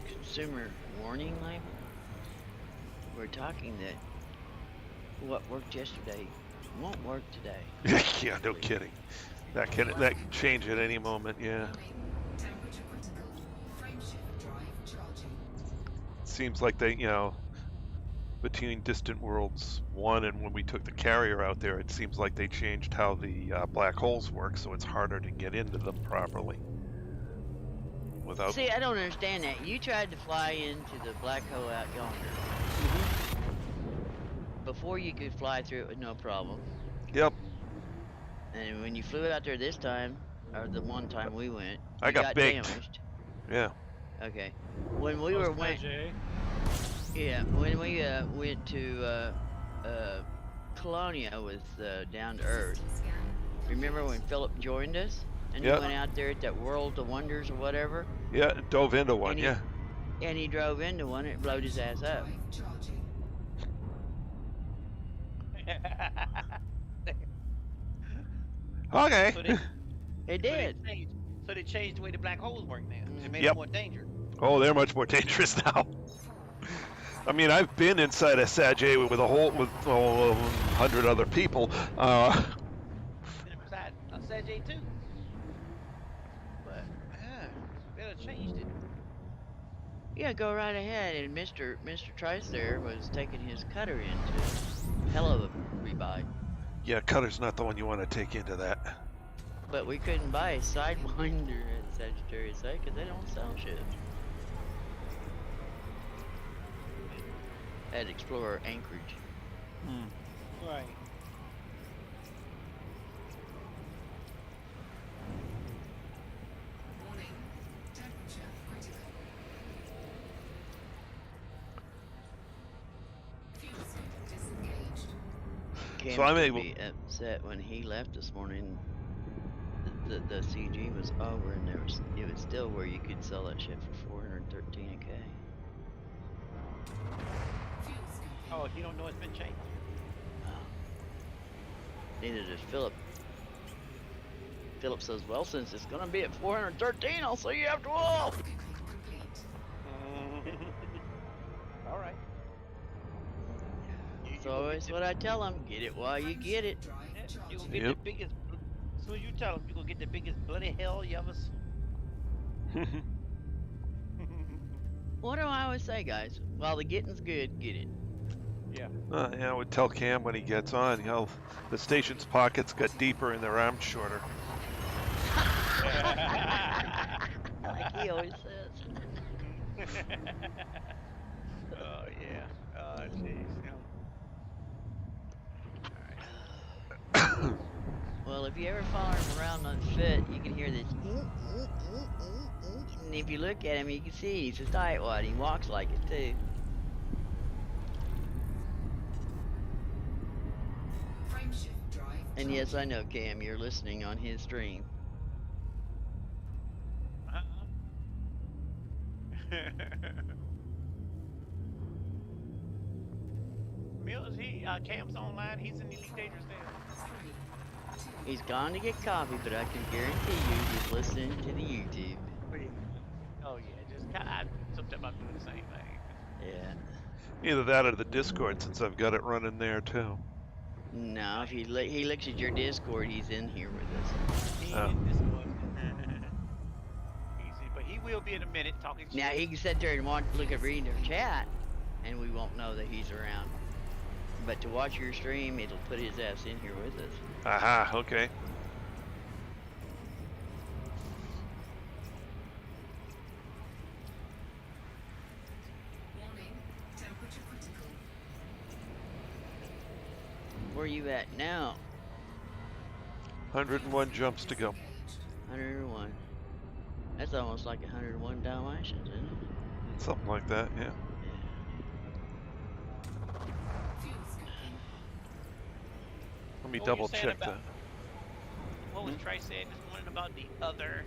consumer warning label, we're talking that what worked yesterday won't work today. Yeah, no kidding. That can change at any moment. Yeah. Warning. Temperature critical. Frameshift drive charging. Seems like they, you know, between Distant Worlds 1 and when we took the carrier out there, it seems like they changed how the black holes work, so it's harder to get into them properly. Without. See, I don't understand that. You tried to fly into the black hole out yonder. Before you could fly through it with no problem. Yep. And when you flew out there this time, or the one time we went, I you got baked. damaged. Yeah. Okay. When we Oh, went, Jay. yeah, when we went to Colonia with Down to Earth. Scan. Remember when Philip joined us and Yeah. he went out there at that World of Wonders or whatever, Yeah, dove into one. And Yeah. and he drove into one, it blowed his ass up. Drive charging. Okay. So they, It did. so they changed the way the black holes work now. It made Yep. it more dangerous. Oh, they're much more dangerous now. I mean, I've been inside a Sagitt with a whole with 100 other people. Besides, I said J too. But they done changed it. Yeah, go right ahead. And Mr. Trice there was taking his cutter into hell of a rebuy. Yeah, Cutter's not the one you want to take into that. But we couldn't buy a Sidewinder at Sagittarius A because they don't sell ships. At Explorer Anchorage. Right. Warning. Temperature critical. Fuel skip disengaged. Cam's So I'm gonna able- be upset when he left this morning. The CG was over and it was still where you could sell that ship for 413 a K. Fuel skipping. Oh, you don't know it's been changed? Neither does Philip. Philip says, well, since it's gonna be at 413, I'll see you after all. Skipping complete. All right. So it's what I tell him, get it while you get it. Drive You charging. gonna get Yep. the biggest. As soon as you tell them, you gonna get the biggest bloody hell you ever seen. What do I always say, guys? While the getting's good, get it. Yeah. Yeah, I would tell Cam when he gets on, you know, the station's pockets got deeper and their arms shorter. Like he always says. Oh yeah. Oh jeez. Well, if you ever follow him around on foot, you can hear this. And if you look at him, you can see he's a tightwad. He walks like it too. Frameshift drive And yes, charging. I know, Cam, you're listening on his stream. Mills, Cam's online. He's in Elite Dangerous now. He's gone to get coffee, but I can guarantee you he's listening to the YouTube. Oh yeah, just sometimes I'm doing the same thing. Yeah. Either that or the Discord, since I've got it running there too. No, if he looks at your Discord, he's in here with us. He Oh. in Discord. Easy, but he will be in a minute talking Now shit. he can sit there and look at reading their chat, and we won't know that he's around. But to watch your stream, it'll put his ass in here with us. Aha, okay. Warning. Temperature critical. Where you at now? 101 jumps to go. 101. That's almost like 101 Dalmatians, isn't it? Something like that, yeah. Fuel scooping. Let me What were you double saying check about- that. What was Trey saying this morning about the other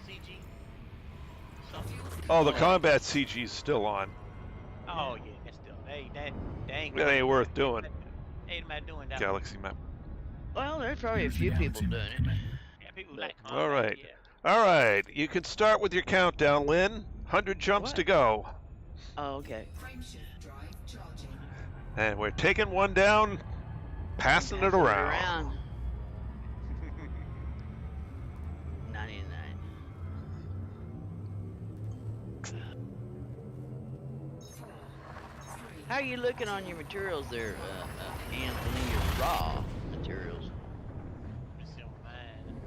CG? Something. Oh, the combat CG's still on. Oh yeah, that's still that ain't. That ain't worth doing. Ain't about doing that. Galaxy map. Well, there's probably a few people doing it. Yeah, people But- like. All right. Yeah. All right, you can start with your countdown, Lynn. 100 jumps What? to go. Oh, okay. Frameshift drive charging. And we're taking one down, passing it around. 99. How are you looking on your materials there, Anthony? Your raw materials. Let me see on mine.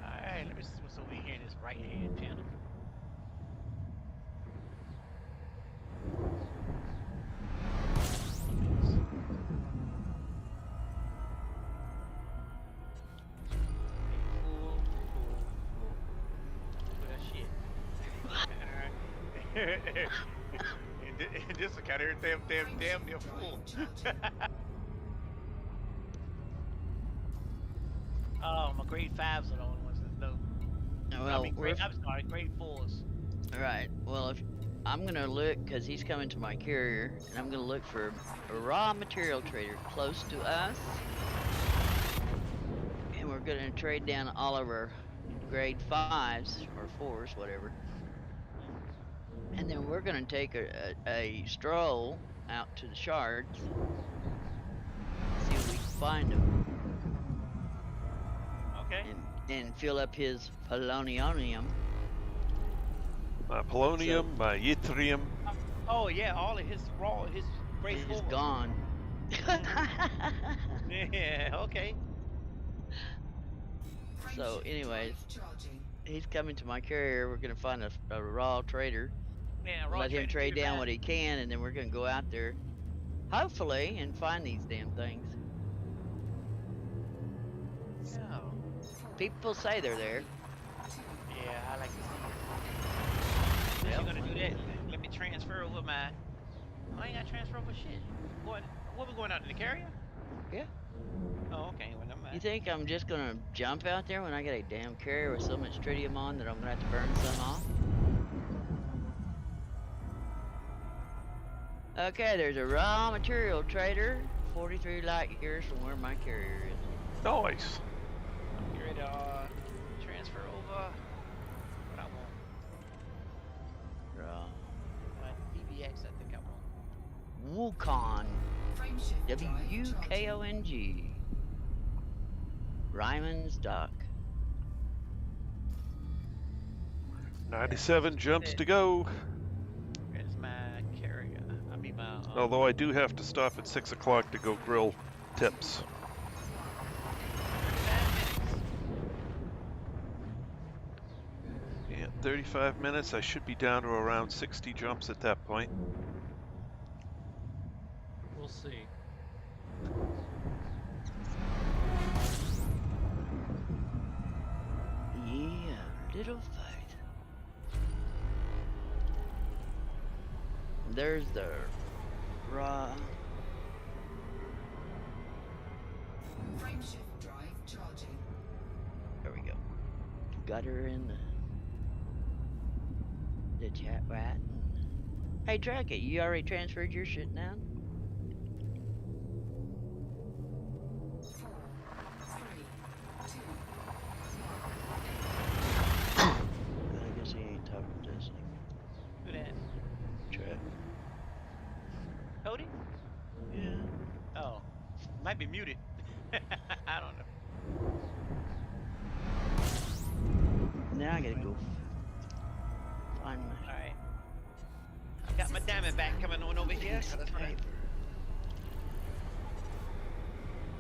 Alright, let me see what's over here in this right hand panel. And this account here, damn near full. Oh, my grade 5s are the only ones that know. Well, I'm sorry, grade 4s. Alright, well, if I'm gonna look, because he's coming to my carrier, and I'm gonna look for a raw material trader close to us. And we're gonna trade down all of our grade 5s, or 4s, whatever. And then we're gonna take a stroll out to the shards. See if we can find them. Okay. And fill up his polonium. My polonium, my yttrium. Oh yeah, all of his grade He's 4s. gone. Yeah, okay. So, anyways, Charging. he's coming to my carrier. We're gonna find a raw trader. Yeah, raw Let him trader, trade keep it down fast. what he can, and then we're gonna go out there, hopefully, and find these damn things. Yeah. People say they're there. Yeah, I like to see it. Since Yep. you're gonna do that, let me transfer over my. I ain't gotta transfer over shit. What we going out in the carrier? Yeah. Oh, okay. Well, never mind. You think I'm just gonna jump out there when I got a damn carrier with so much tritium on that I'm gonna have to burn some off? Okay, there's a raw material trader, 43 light years from where my carrier is. Nice. Get ready to transfer over. What I want. Raw. DBX, I think I want. Wukong. Frameshift drive W-U-K-O-N-G. Ryman's Dock. 97 jumps to go. There's my carrier. I mean my. Although I do have to stop at 6 o'clock to go grill tips. 35 minutes. Yeah, 35 minutes. I should be down to around 60 jumps at that point. We'll see. Yeah, little fight. There's the raw. Frameshift drive charging. There we go. Got her in the chat rat. Hey, Track It, you already transferred your shit down? 4, 3, 2, I guess he ain't talking to us anymore. Who that? Track. Cody? Yeah. Oh, might be muted. I don't know. Now I gotta go find my All right. I got my Diamondback coming on over here. I just wanna. paper.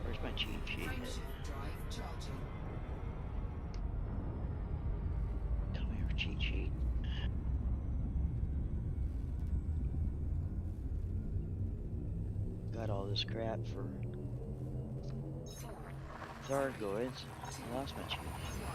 Where's my cheat sheet? frameshift drive charging. Come here, cheat sheet. Got all this crap for 4, Thargoids. I lost my cheat sheet.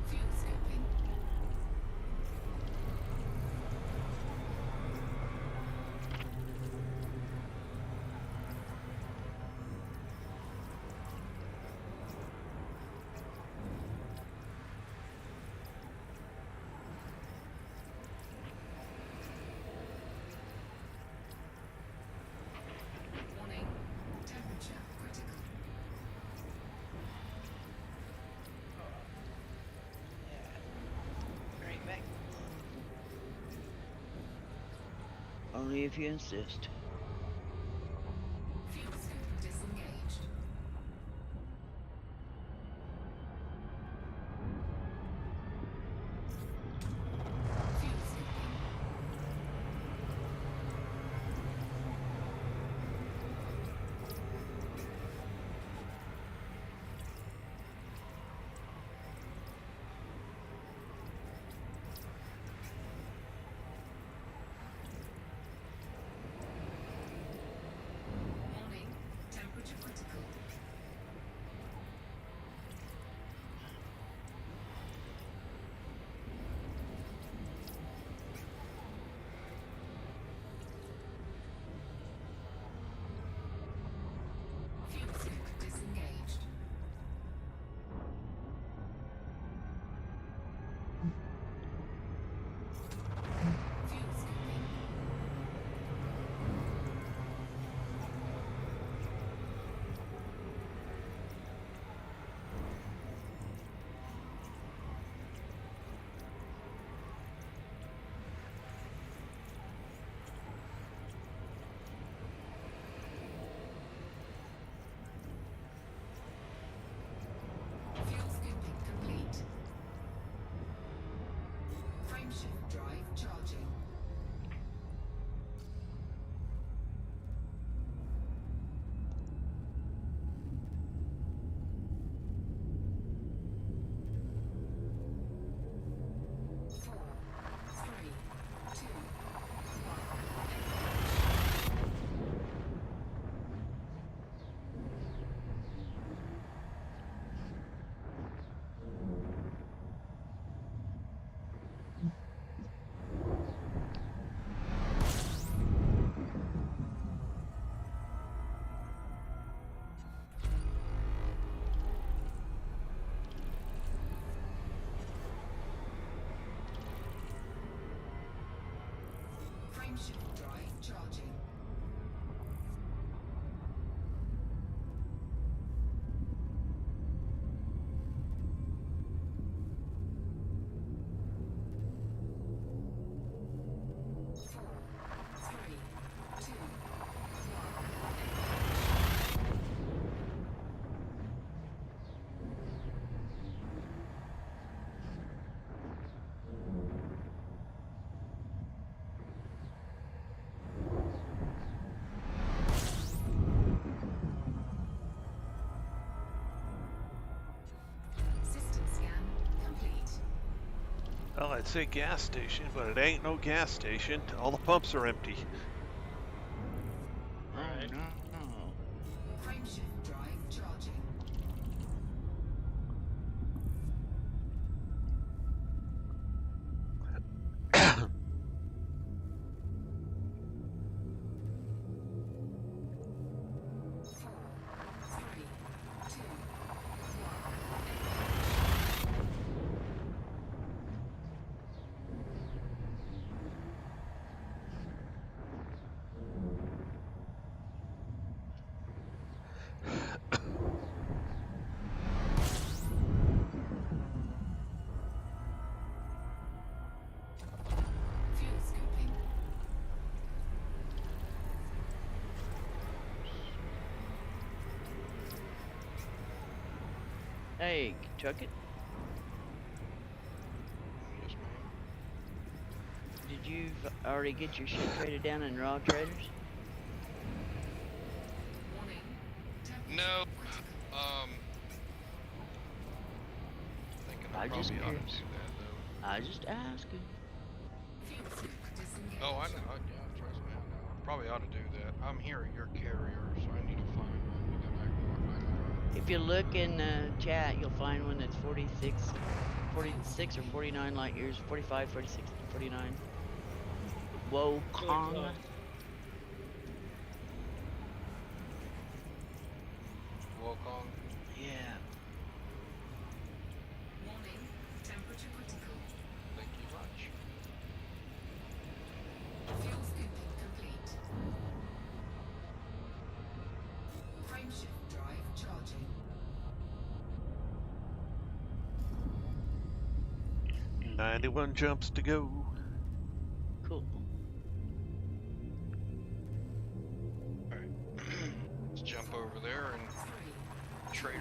fuel scooping. Warning, temperature critical. Yeah. Right back. Only if you insist. Fuel scoop disengaged. Fuel scooping. Warning, temperature critical. Fuel scoop disengaged. Fuel scooping. Fuel scooping complete. Frameshift drive charging. Four, three, two, frameshift drive charging. Four, three, two, system scan complete. Well, I'd say gas station, but it ain't no gas station. All the pumps are empty. Right. Oh no. Frameshift drive charging. Hey, Chuck it. Yes, ma'am. Did you already get your shit traded down in Raw Traders? No. Thinking I I'm probably just ought to curious. do that though. I just asking. Oh, I know. Yeah, trust me, I know. I probably ought to do that. I'm here at your carrier, so I need to find one to go back and look on that. If you look in chat, you'll find one that's 46 or 49 light years, 45, 46, 49. Whoa, Kong. Wokong. Yeah. Thank you much. Frameshift drive charging. 91 jumps to go. Cool. Alright. Let's jump over there and trader.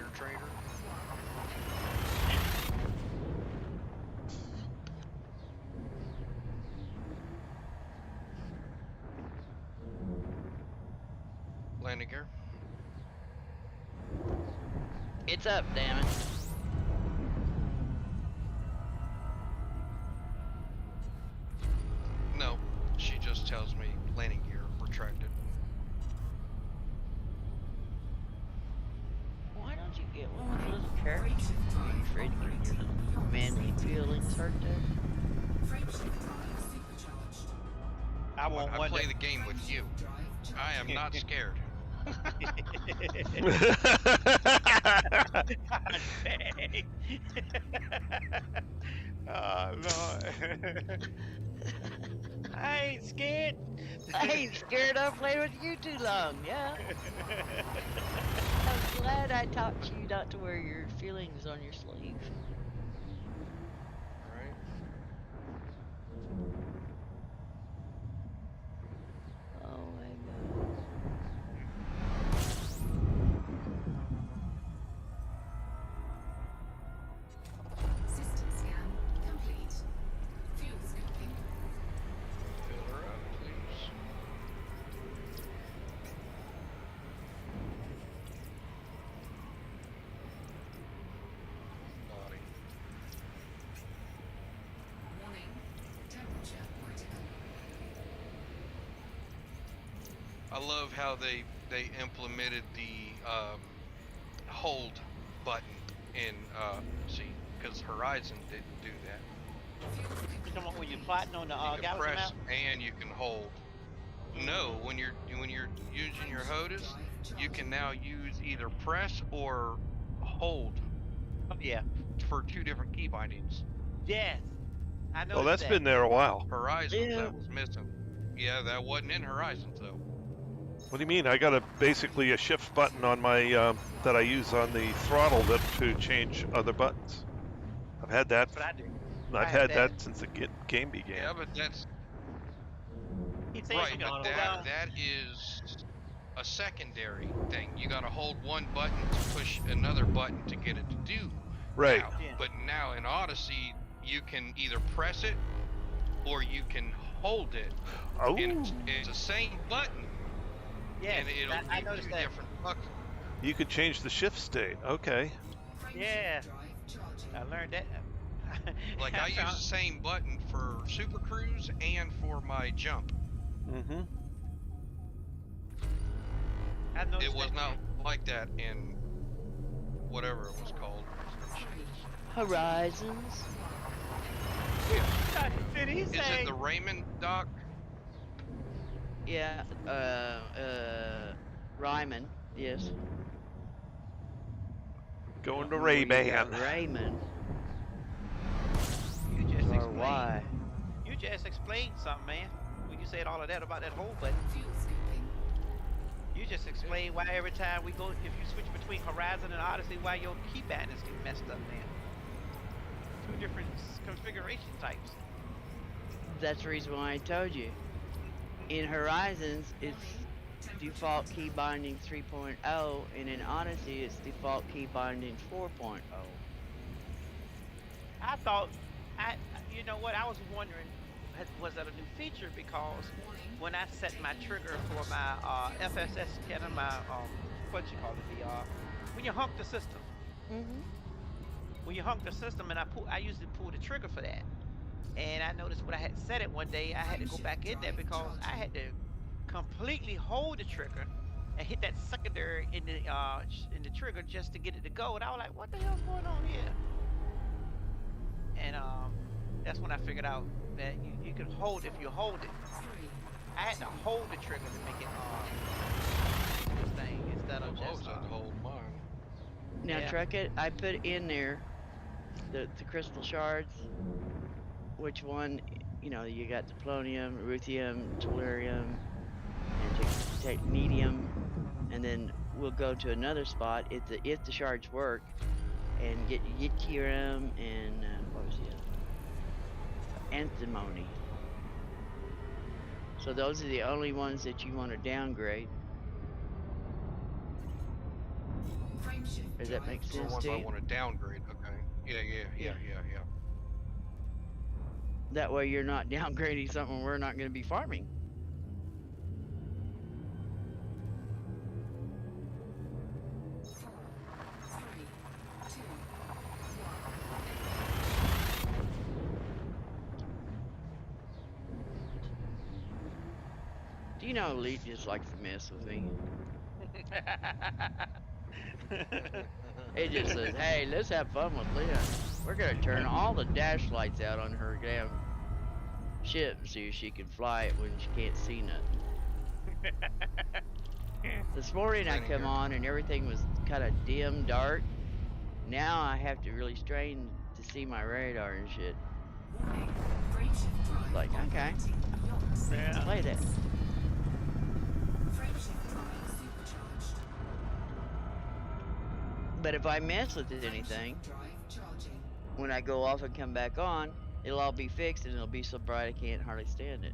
Landing gear. It's up, damn it. No, she just tells me landing gear retracted. Why don't you get one with a little carriage? Are you afraid to get your little manly feelings hurt there? I want I one. play the game with you. I am not scared. Oh Lord. I ain't scared. I ain't scared of playing with you too long, yeah. I'm glad I taught you not to wear your feelings on your sleeve. Alright. Oh my god. System scan complete. Fuel scoping. Fill her up, please. Body. Warning. Temperature critical. I love how they implemented the hold button in see, because Horizon didn't do that. You talking about when you're plotting on the You can galaxy press map? and you can hold. No, when you're using your HOTAS, you can now use either press or hold Oh, yeah. for two different key bindings. Yes. I know Oh, that's been there a while. Horizons Yeah. that was missing. Yeah, that wasn't in Horizons though. What do you mean? I got basically a shift button on my that I use on the throttle to change other buttons. I've had that. That's what I do. I've I had had that that. since the game began. Yeah, but that's He says right. you can But hold down. that is a secondary thing. You got to hold one button to push another button to get it to do. Right. Now. Yeah. But now in Odyssey, you can either press it or you can hold it. Oh. And it's the same button. Yes. And it'll I do noticed two that. different buttons. You could change the shift state. Okay. Yeah. Drive charging. I learned that. Like I use found- the same button for Super Cruise and for my jump. Mm-hmm. I noticed It was that. not like that in whatever it was called. Horizons. Did he Is say? it the Raymond doc? Yeah, Ryman, yes. Going to Well, you got Ray-Ban. Raymond. You just Or explained. why? You just explained something, man. When you said all of that about that whole button, Fuel scoping. you just explained why every time we go, if you switch between Horizon and Odyssey, why your key bindings get messed up, man. Two different configuration types. That's the reason why I told you. In Horizons, it's default key binding 3.0, and in Odyssey it's default key binding 4.0. I thought, you know what? I was wondering, was that a new feature? Because when I set my trigger for my FSS cannon, my what you call it, the when you hunk the system, Mm-hmm. when you hunk the system, and I usually pull the trigger for that. And I noticed when I had set it one day, I had to go back in there because I had to completely hold the trigger and hit that secondary in the trigger just to get it to go. And I was like, what the hell's going on here? And that's when I figured out that you can hold if you hold it. I had to hold the trigger to make it this thing instead of I've always just had to hold mine. Now, yeah. Truckett, I put in there the crystal shards. Which one? You know, you got the polonium, ruthenium, tellurium, and technetium, and then we'll go to another spot if the shards work, and get yttrium and what was the other one? Antimony. So those are the only ones that you want to downgrade. Does that make The sense ones to I you? want to downgrade. Okay. Yeah. That way you're not downgrading something we're not going to be farming. Do you know Elite just likes to mess with me? It just says, hey, let's have fun with Leah. We're going to turn all the dash lights out on her damn ship and see if she can fly it when she can't see nothing. This morning I come on and everything was kind of dim, dark. Now I have to really strain to see my radar and shit. Like, okay, Yeah. play that. But if I mess with anything, when I go off and come back on, it'll all be fixed and it'll be so bright I can't hardly stand it.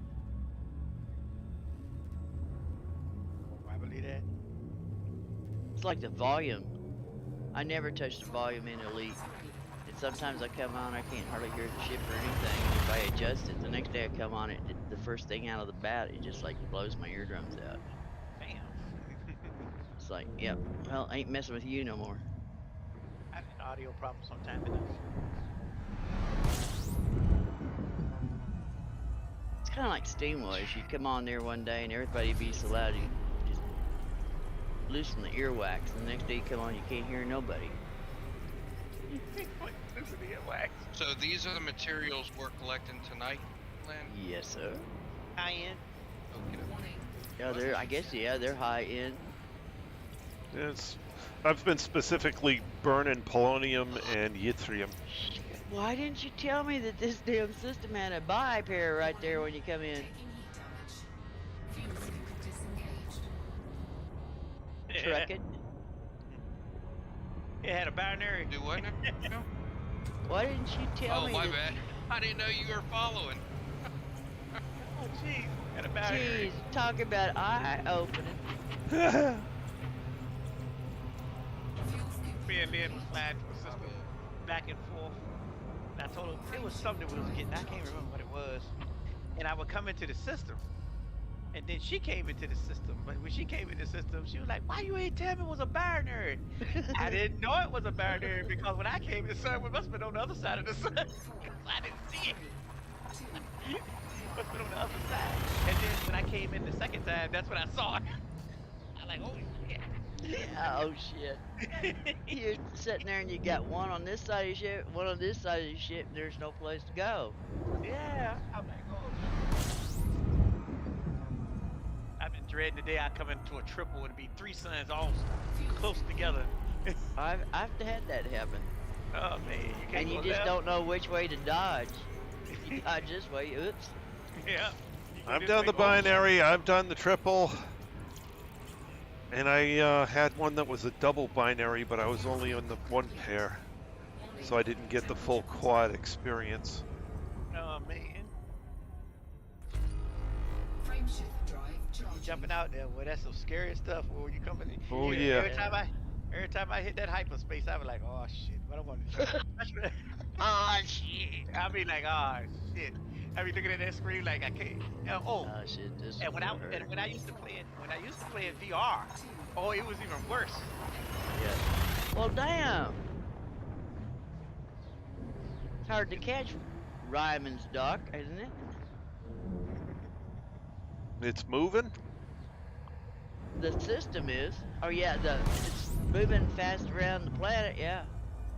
I believe that. It's like the volume. I never touch the volume in Elite. And sometimes I come on, I can't hardly hear the ship or anything. And if I adjust it, the next day I come on, it the first thing out of the bat, it just like blows my eardrums out. Damn. It's like, yep, well, I ain't messing with you no more. I had an audio problem sometime in this. It's kind of like Steam was. You come on there one day and everybody be so loud, you just loosen the earwax. And the next day you come on, you can't hear nobody. So these are the materials we're collecting tonight, Len? Yes, sir. High end. Okay. Yeah, they're high end. Yes. I've been specifically burning polonium and yttrium. Why didn't you tell me that this damn system had a buy pair right there when you come in? Truck it. It had a binary. Do what now? Why didn't you tell me Oh, my that? bad. I didn't know you were following. Oh, jeez. Had a binary. Jeez, talk about eye opening. Me and Lynn was flying through the system back and forth. And I told him it was something we was getting. I can't remember what it was. And I would come into the system. And then she came into the system. But when she came into the system, she was like, why you ain't tell me it was a binary? I didn't know it was a binary because when I came, the sun must have been on the other side of the sun. I didn't see it. Must have been on the other side. And then when I came in the second time, that's when I saw it. I was like, oh shit. Yeah, oh shit. You're sitting there and you got one on this side of your ship, one on this side of your ship, and there's no place to go. Yeah. I'm like, oh I've been dreading the day I come into a triple and be three suns all close together. I've had that happen. Oh man, you can't And you go just left. don't know which way to dodge. You dodge this way, oops. Yeah. I've done the binary, I've done the triple, and I had one that was a double binary, but I was only on the one pair, so I didn't get the full quad experience. Oh man. jumping out there. Well, that's some scary stuff. When you come in, Oh, every, yeah. every time I hit that hyperspace, I was like, oh shit, what I want to do. Oh shit. I be like, oh shit. I be looking at that screen like I can't. Oh shit, this is And when I gonna hurt. when I used to play in VR, oh, it was even worse. Yeah. Well, damn. It's hard to catch Ryman's duck, isn't it? It's moving? The system is. Oh yeah, it's moving fast around the planet. Yeah.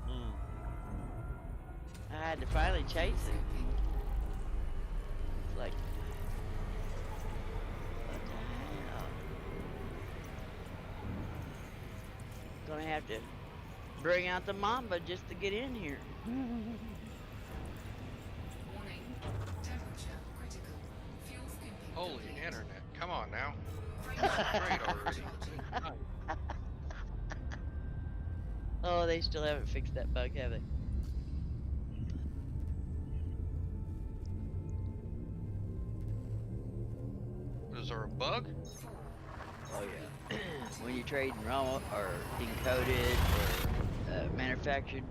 Hmm. I had to finally chase it. It's like, what the hell? Gonna have to bring out the Mamba just to get in here. Warning. Temperature critical. Fuel scooping. Holy complete. internet! Come on now. Frame Great already. Oh, they still haven't fixed that bug, have they? Is there a bug? Oh yeah. When you're trading raw or encoded or manufactured,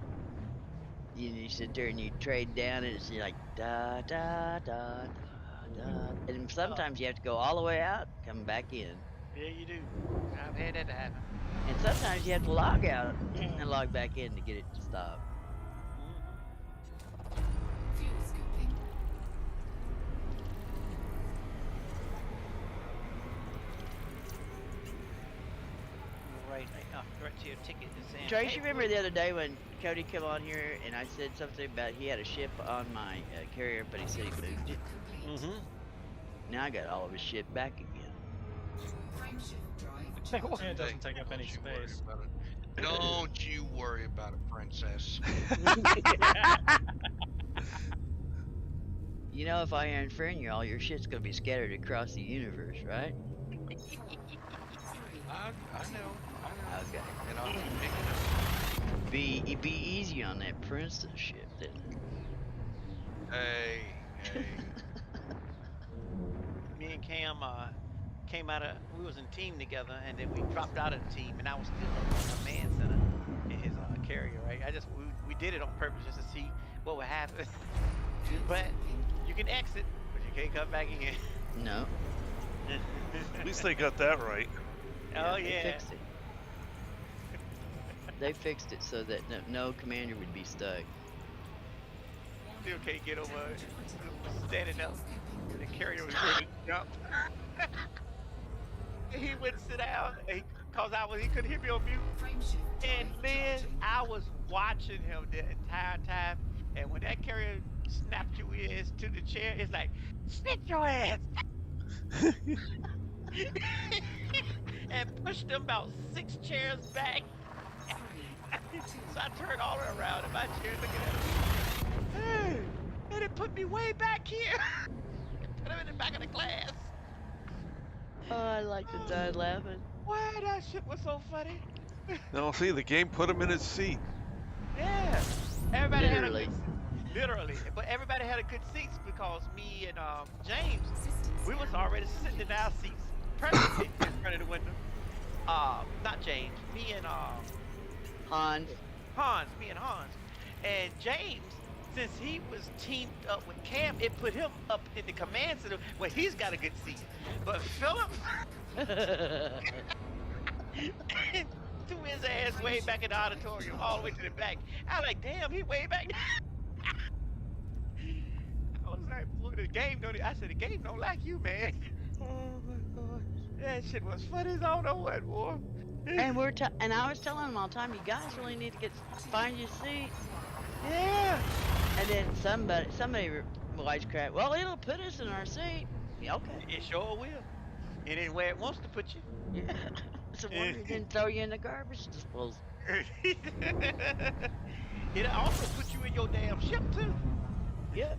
you sit there and you trade down and it's like da da da da da, and sometimes you have to go all the way out, come back in, Yeah, you do. I've had that to happen. and sometimes you have to log out and log back in to get it to stop. Fuel scooping. Right to your ticket and saying, Trace, hey, you remember the other day when Cody came on here and I said something about he had a ship on my carrier, but he said he moved it. Mm-hmm. Now I got all of his shit back again. Frame shift drive. It doesn't take up any Don't you worry space. about it. Don't you worry about it, princess. You know, if I unfriend you, all your shit's gonna be scattered across the universe, right? I know. Okay. And I'll keep picking Be easy on that princess ship then. up. Hey. me and Cam came out of, we was in team together, and then we dropped out of the team, and I was still in the command center in his carrier, right? We did it on purpose just to see what would happen. But you can exit, but you can't come back in. No. At least they got that right. Oh They yeah. fixed it. They fixed it so that no commander would be stuck. Still can't get over standing up. The carrier was ready to jump. He wouldn't sit down because he couldn't hear me on mute. Frame shift And man, I was watching him the entire time. And when that carrier snapped your ears to the chair, it's like, sit your ass. And pushed him about 6 chairs back. So I turned all the way around in my chair looking at him. Hey, and it put me way back here. Put him in the back of the class. Oh, I like to die laughing. Why that shit was so funny. Now, see, the game put him in his seat. Yeah. Everybody Literally. had a good literally. But everybody had a good seats because me and James, we was already sitting in our seats. Perfectly in front of the window. Not James. Me and Hans. me and Hans. And James, since he was teamed up with Cam, it put him up in the command center where he's got a good seat. But Philip threw his ass way back in the auditorium, all the way to the back. I was like, damn, he way back. I was like, boy, the game don't. I said, the game don't like you, man. Oh my god, that shit was funny as I don't know what, boy. And and I was telling him all the time, you guys really need to find your seat. Yeah. And then somebody wisecracked, well, it'll put us in our seat. Yeah, okay. It sure will. It ain't where it wants to put you. Yeah. It's a wonder it didn't throw you in the garbage disposal. It'll also put you in your damn ship too. Yep.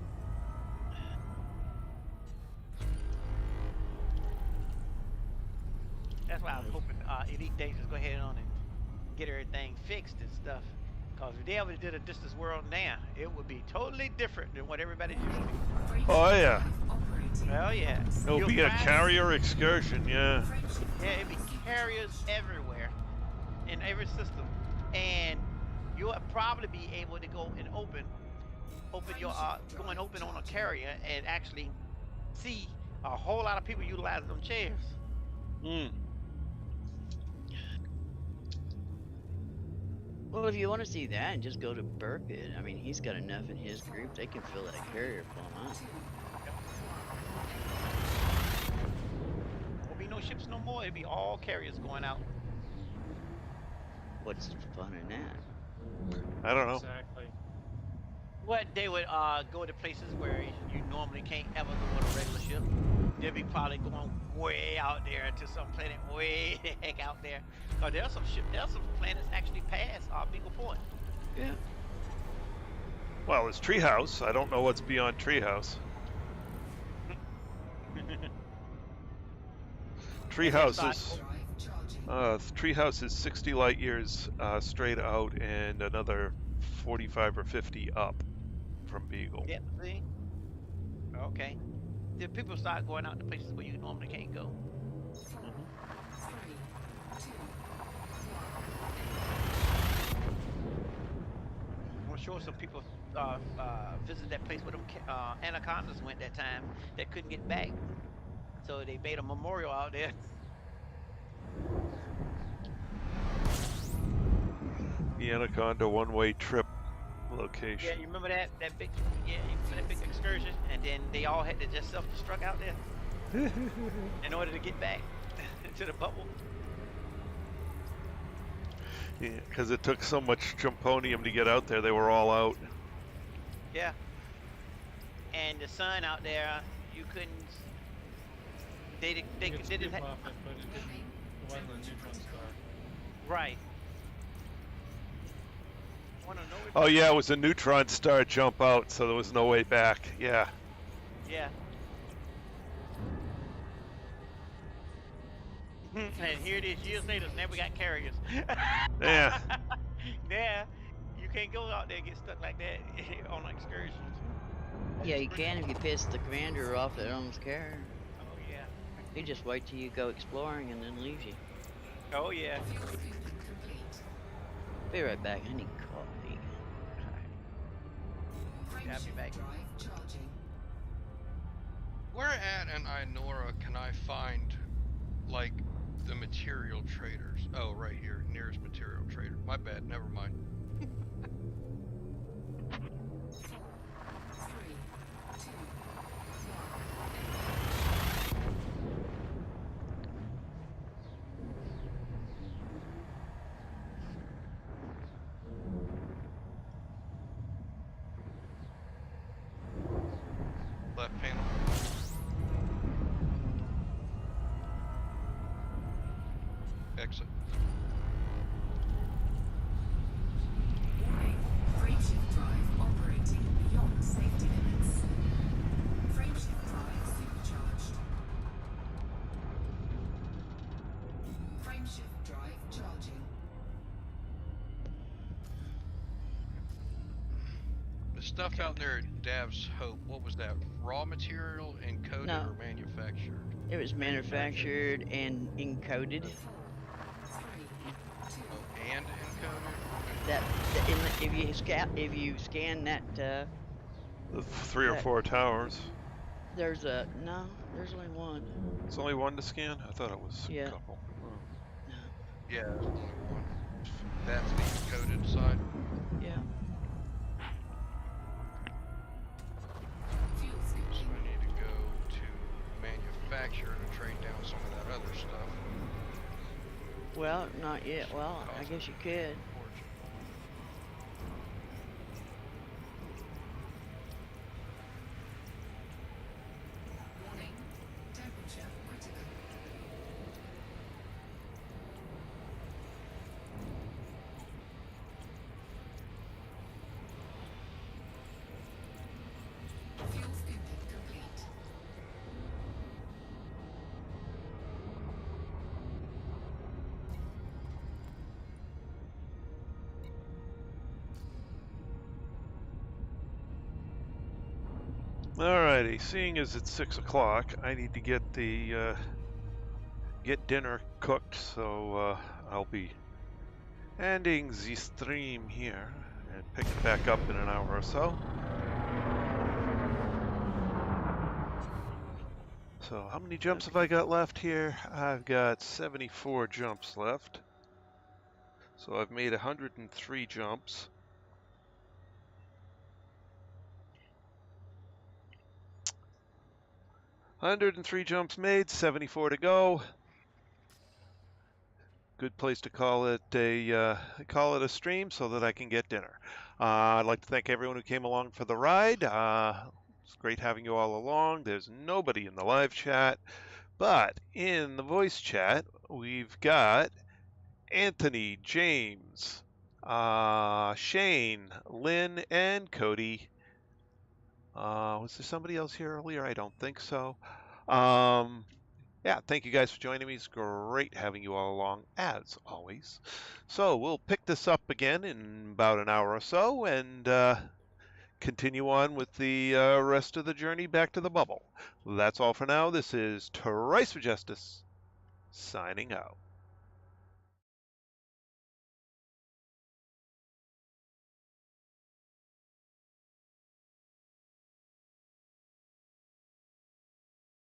That's why I was hoping Elite Dangerous go ahead on and get everything fixed and stuff. Because if they ever did a Distance World now, it would be totally different than what everybody's used to. Oh, yeah. Operating. Hell yeah. It'll You'll be a find- carrier excursion, yeah. Yeah, it'll be carriers everywhere in every system, and you'll probably be able to go and open your go and open on a carrier and actually see a whole lot of people utilizing them chairs. Mm. Well, if you want to see that, just go to Burkett. I mean, he's got enough in his group; they can fill that carrier plumb up. There'll be no ships no more. It'll be all carriers going out. What's the fun in that? I don't know. Exactly. What they would go to places where you normally can't ever go on a regular ship. They'll be probably going way out there to some planet way the heck out there. Cause there's some planets actually past Bingo Point. Yeah. Well, it's Treehouse. I don't know what's beyond Treehouse. Treehouse is 60 light years straight out and another 45 or 50 up from Beagle. Yeah, see? Okay. The people start going out to places where you normally can't go. I'm sure some people visited that place where them anacondas went that time that couldn't get back. So they made a memorial out there. The Anaconda one-way trip location. Yeah, you remember that big excursion, and then they all had to just self-destruct out there in order to get back to the bubble. Yeah, because it took so much Jumponium to get out there, they were all out. Yeah. And the sun out there, you couldn't. They You could didn't skip have. off it, but it wasn't a neutron star. Right. Wanna know it? Oh yeah, it was a neutron star jump out, so there was no way back. Yeah. Yeah. And here it is, years later, now we got carriers. Yeah. Yeah. You can't go out there and get stuck like that on excursions. Yeah, you can if you piss the commander off that owns carrier. Oh yeah. He just wait till you go exploring and then leaves you. Oh yeah. Be right back. I need coffee. Yeah, I'll be back. Where at in Inora can I find, like, the material traders? Oh, right here, nearest material trader. My bad, never mind. Left panel. Exit. Frameshift drive operating beyond safety limits. Frameshift drive supercharged. Frameshift drive charging. The stuff out there at Dav's Hope, what was that? Raw material, encoded, No. or manufactured? It was manufactured and encoded. Oh, and encoded? That if you scan that, The 3 or That- 4 towers. there's only one. It's only one to scan? I thought it was Yeah. a couple. Oh. No. Yeah, there's only one. That's the encoded side. Yeah. So I need to go to manufacture to trade down some of that other stuff. Well, not yet. Well, I guess you could. Warning. Temperature critical. Fuel scooping complete. Alrighty, seeing as it's 6 o'clock, I need to get the get dinner cooked, so I'll be ending the stream here and pick it back up in an hour or so. So how many jumps have I got left here? I've got 74 jumps left. So I've made 103 jumps. "103 jumps made, 74 to go. Good place to call it a stream so that I can get dinner. I'd like to thank everyone who came along for the ride. It's great having you all along. There's nobody in the live chat, but in the voice chat we've got Anthony, James, Shane, Lynn, and Cody. Was there somebody else here earlier? I don't think so. Yeah, thank you guys for joining me. It's great having you all along, as always. So we'll pick this up again in about an hour or so and continue on with the rest of the journey back to the bubble. That's all for now. This is Trice for Justice, signing out.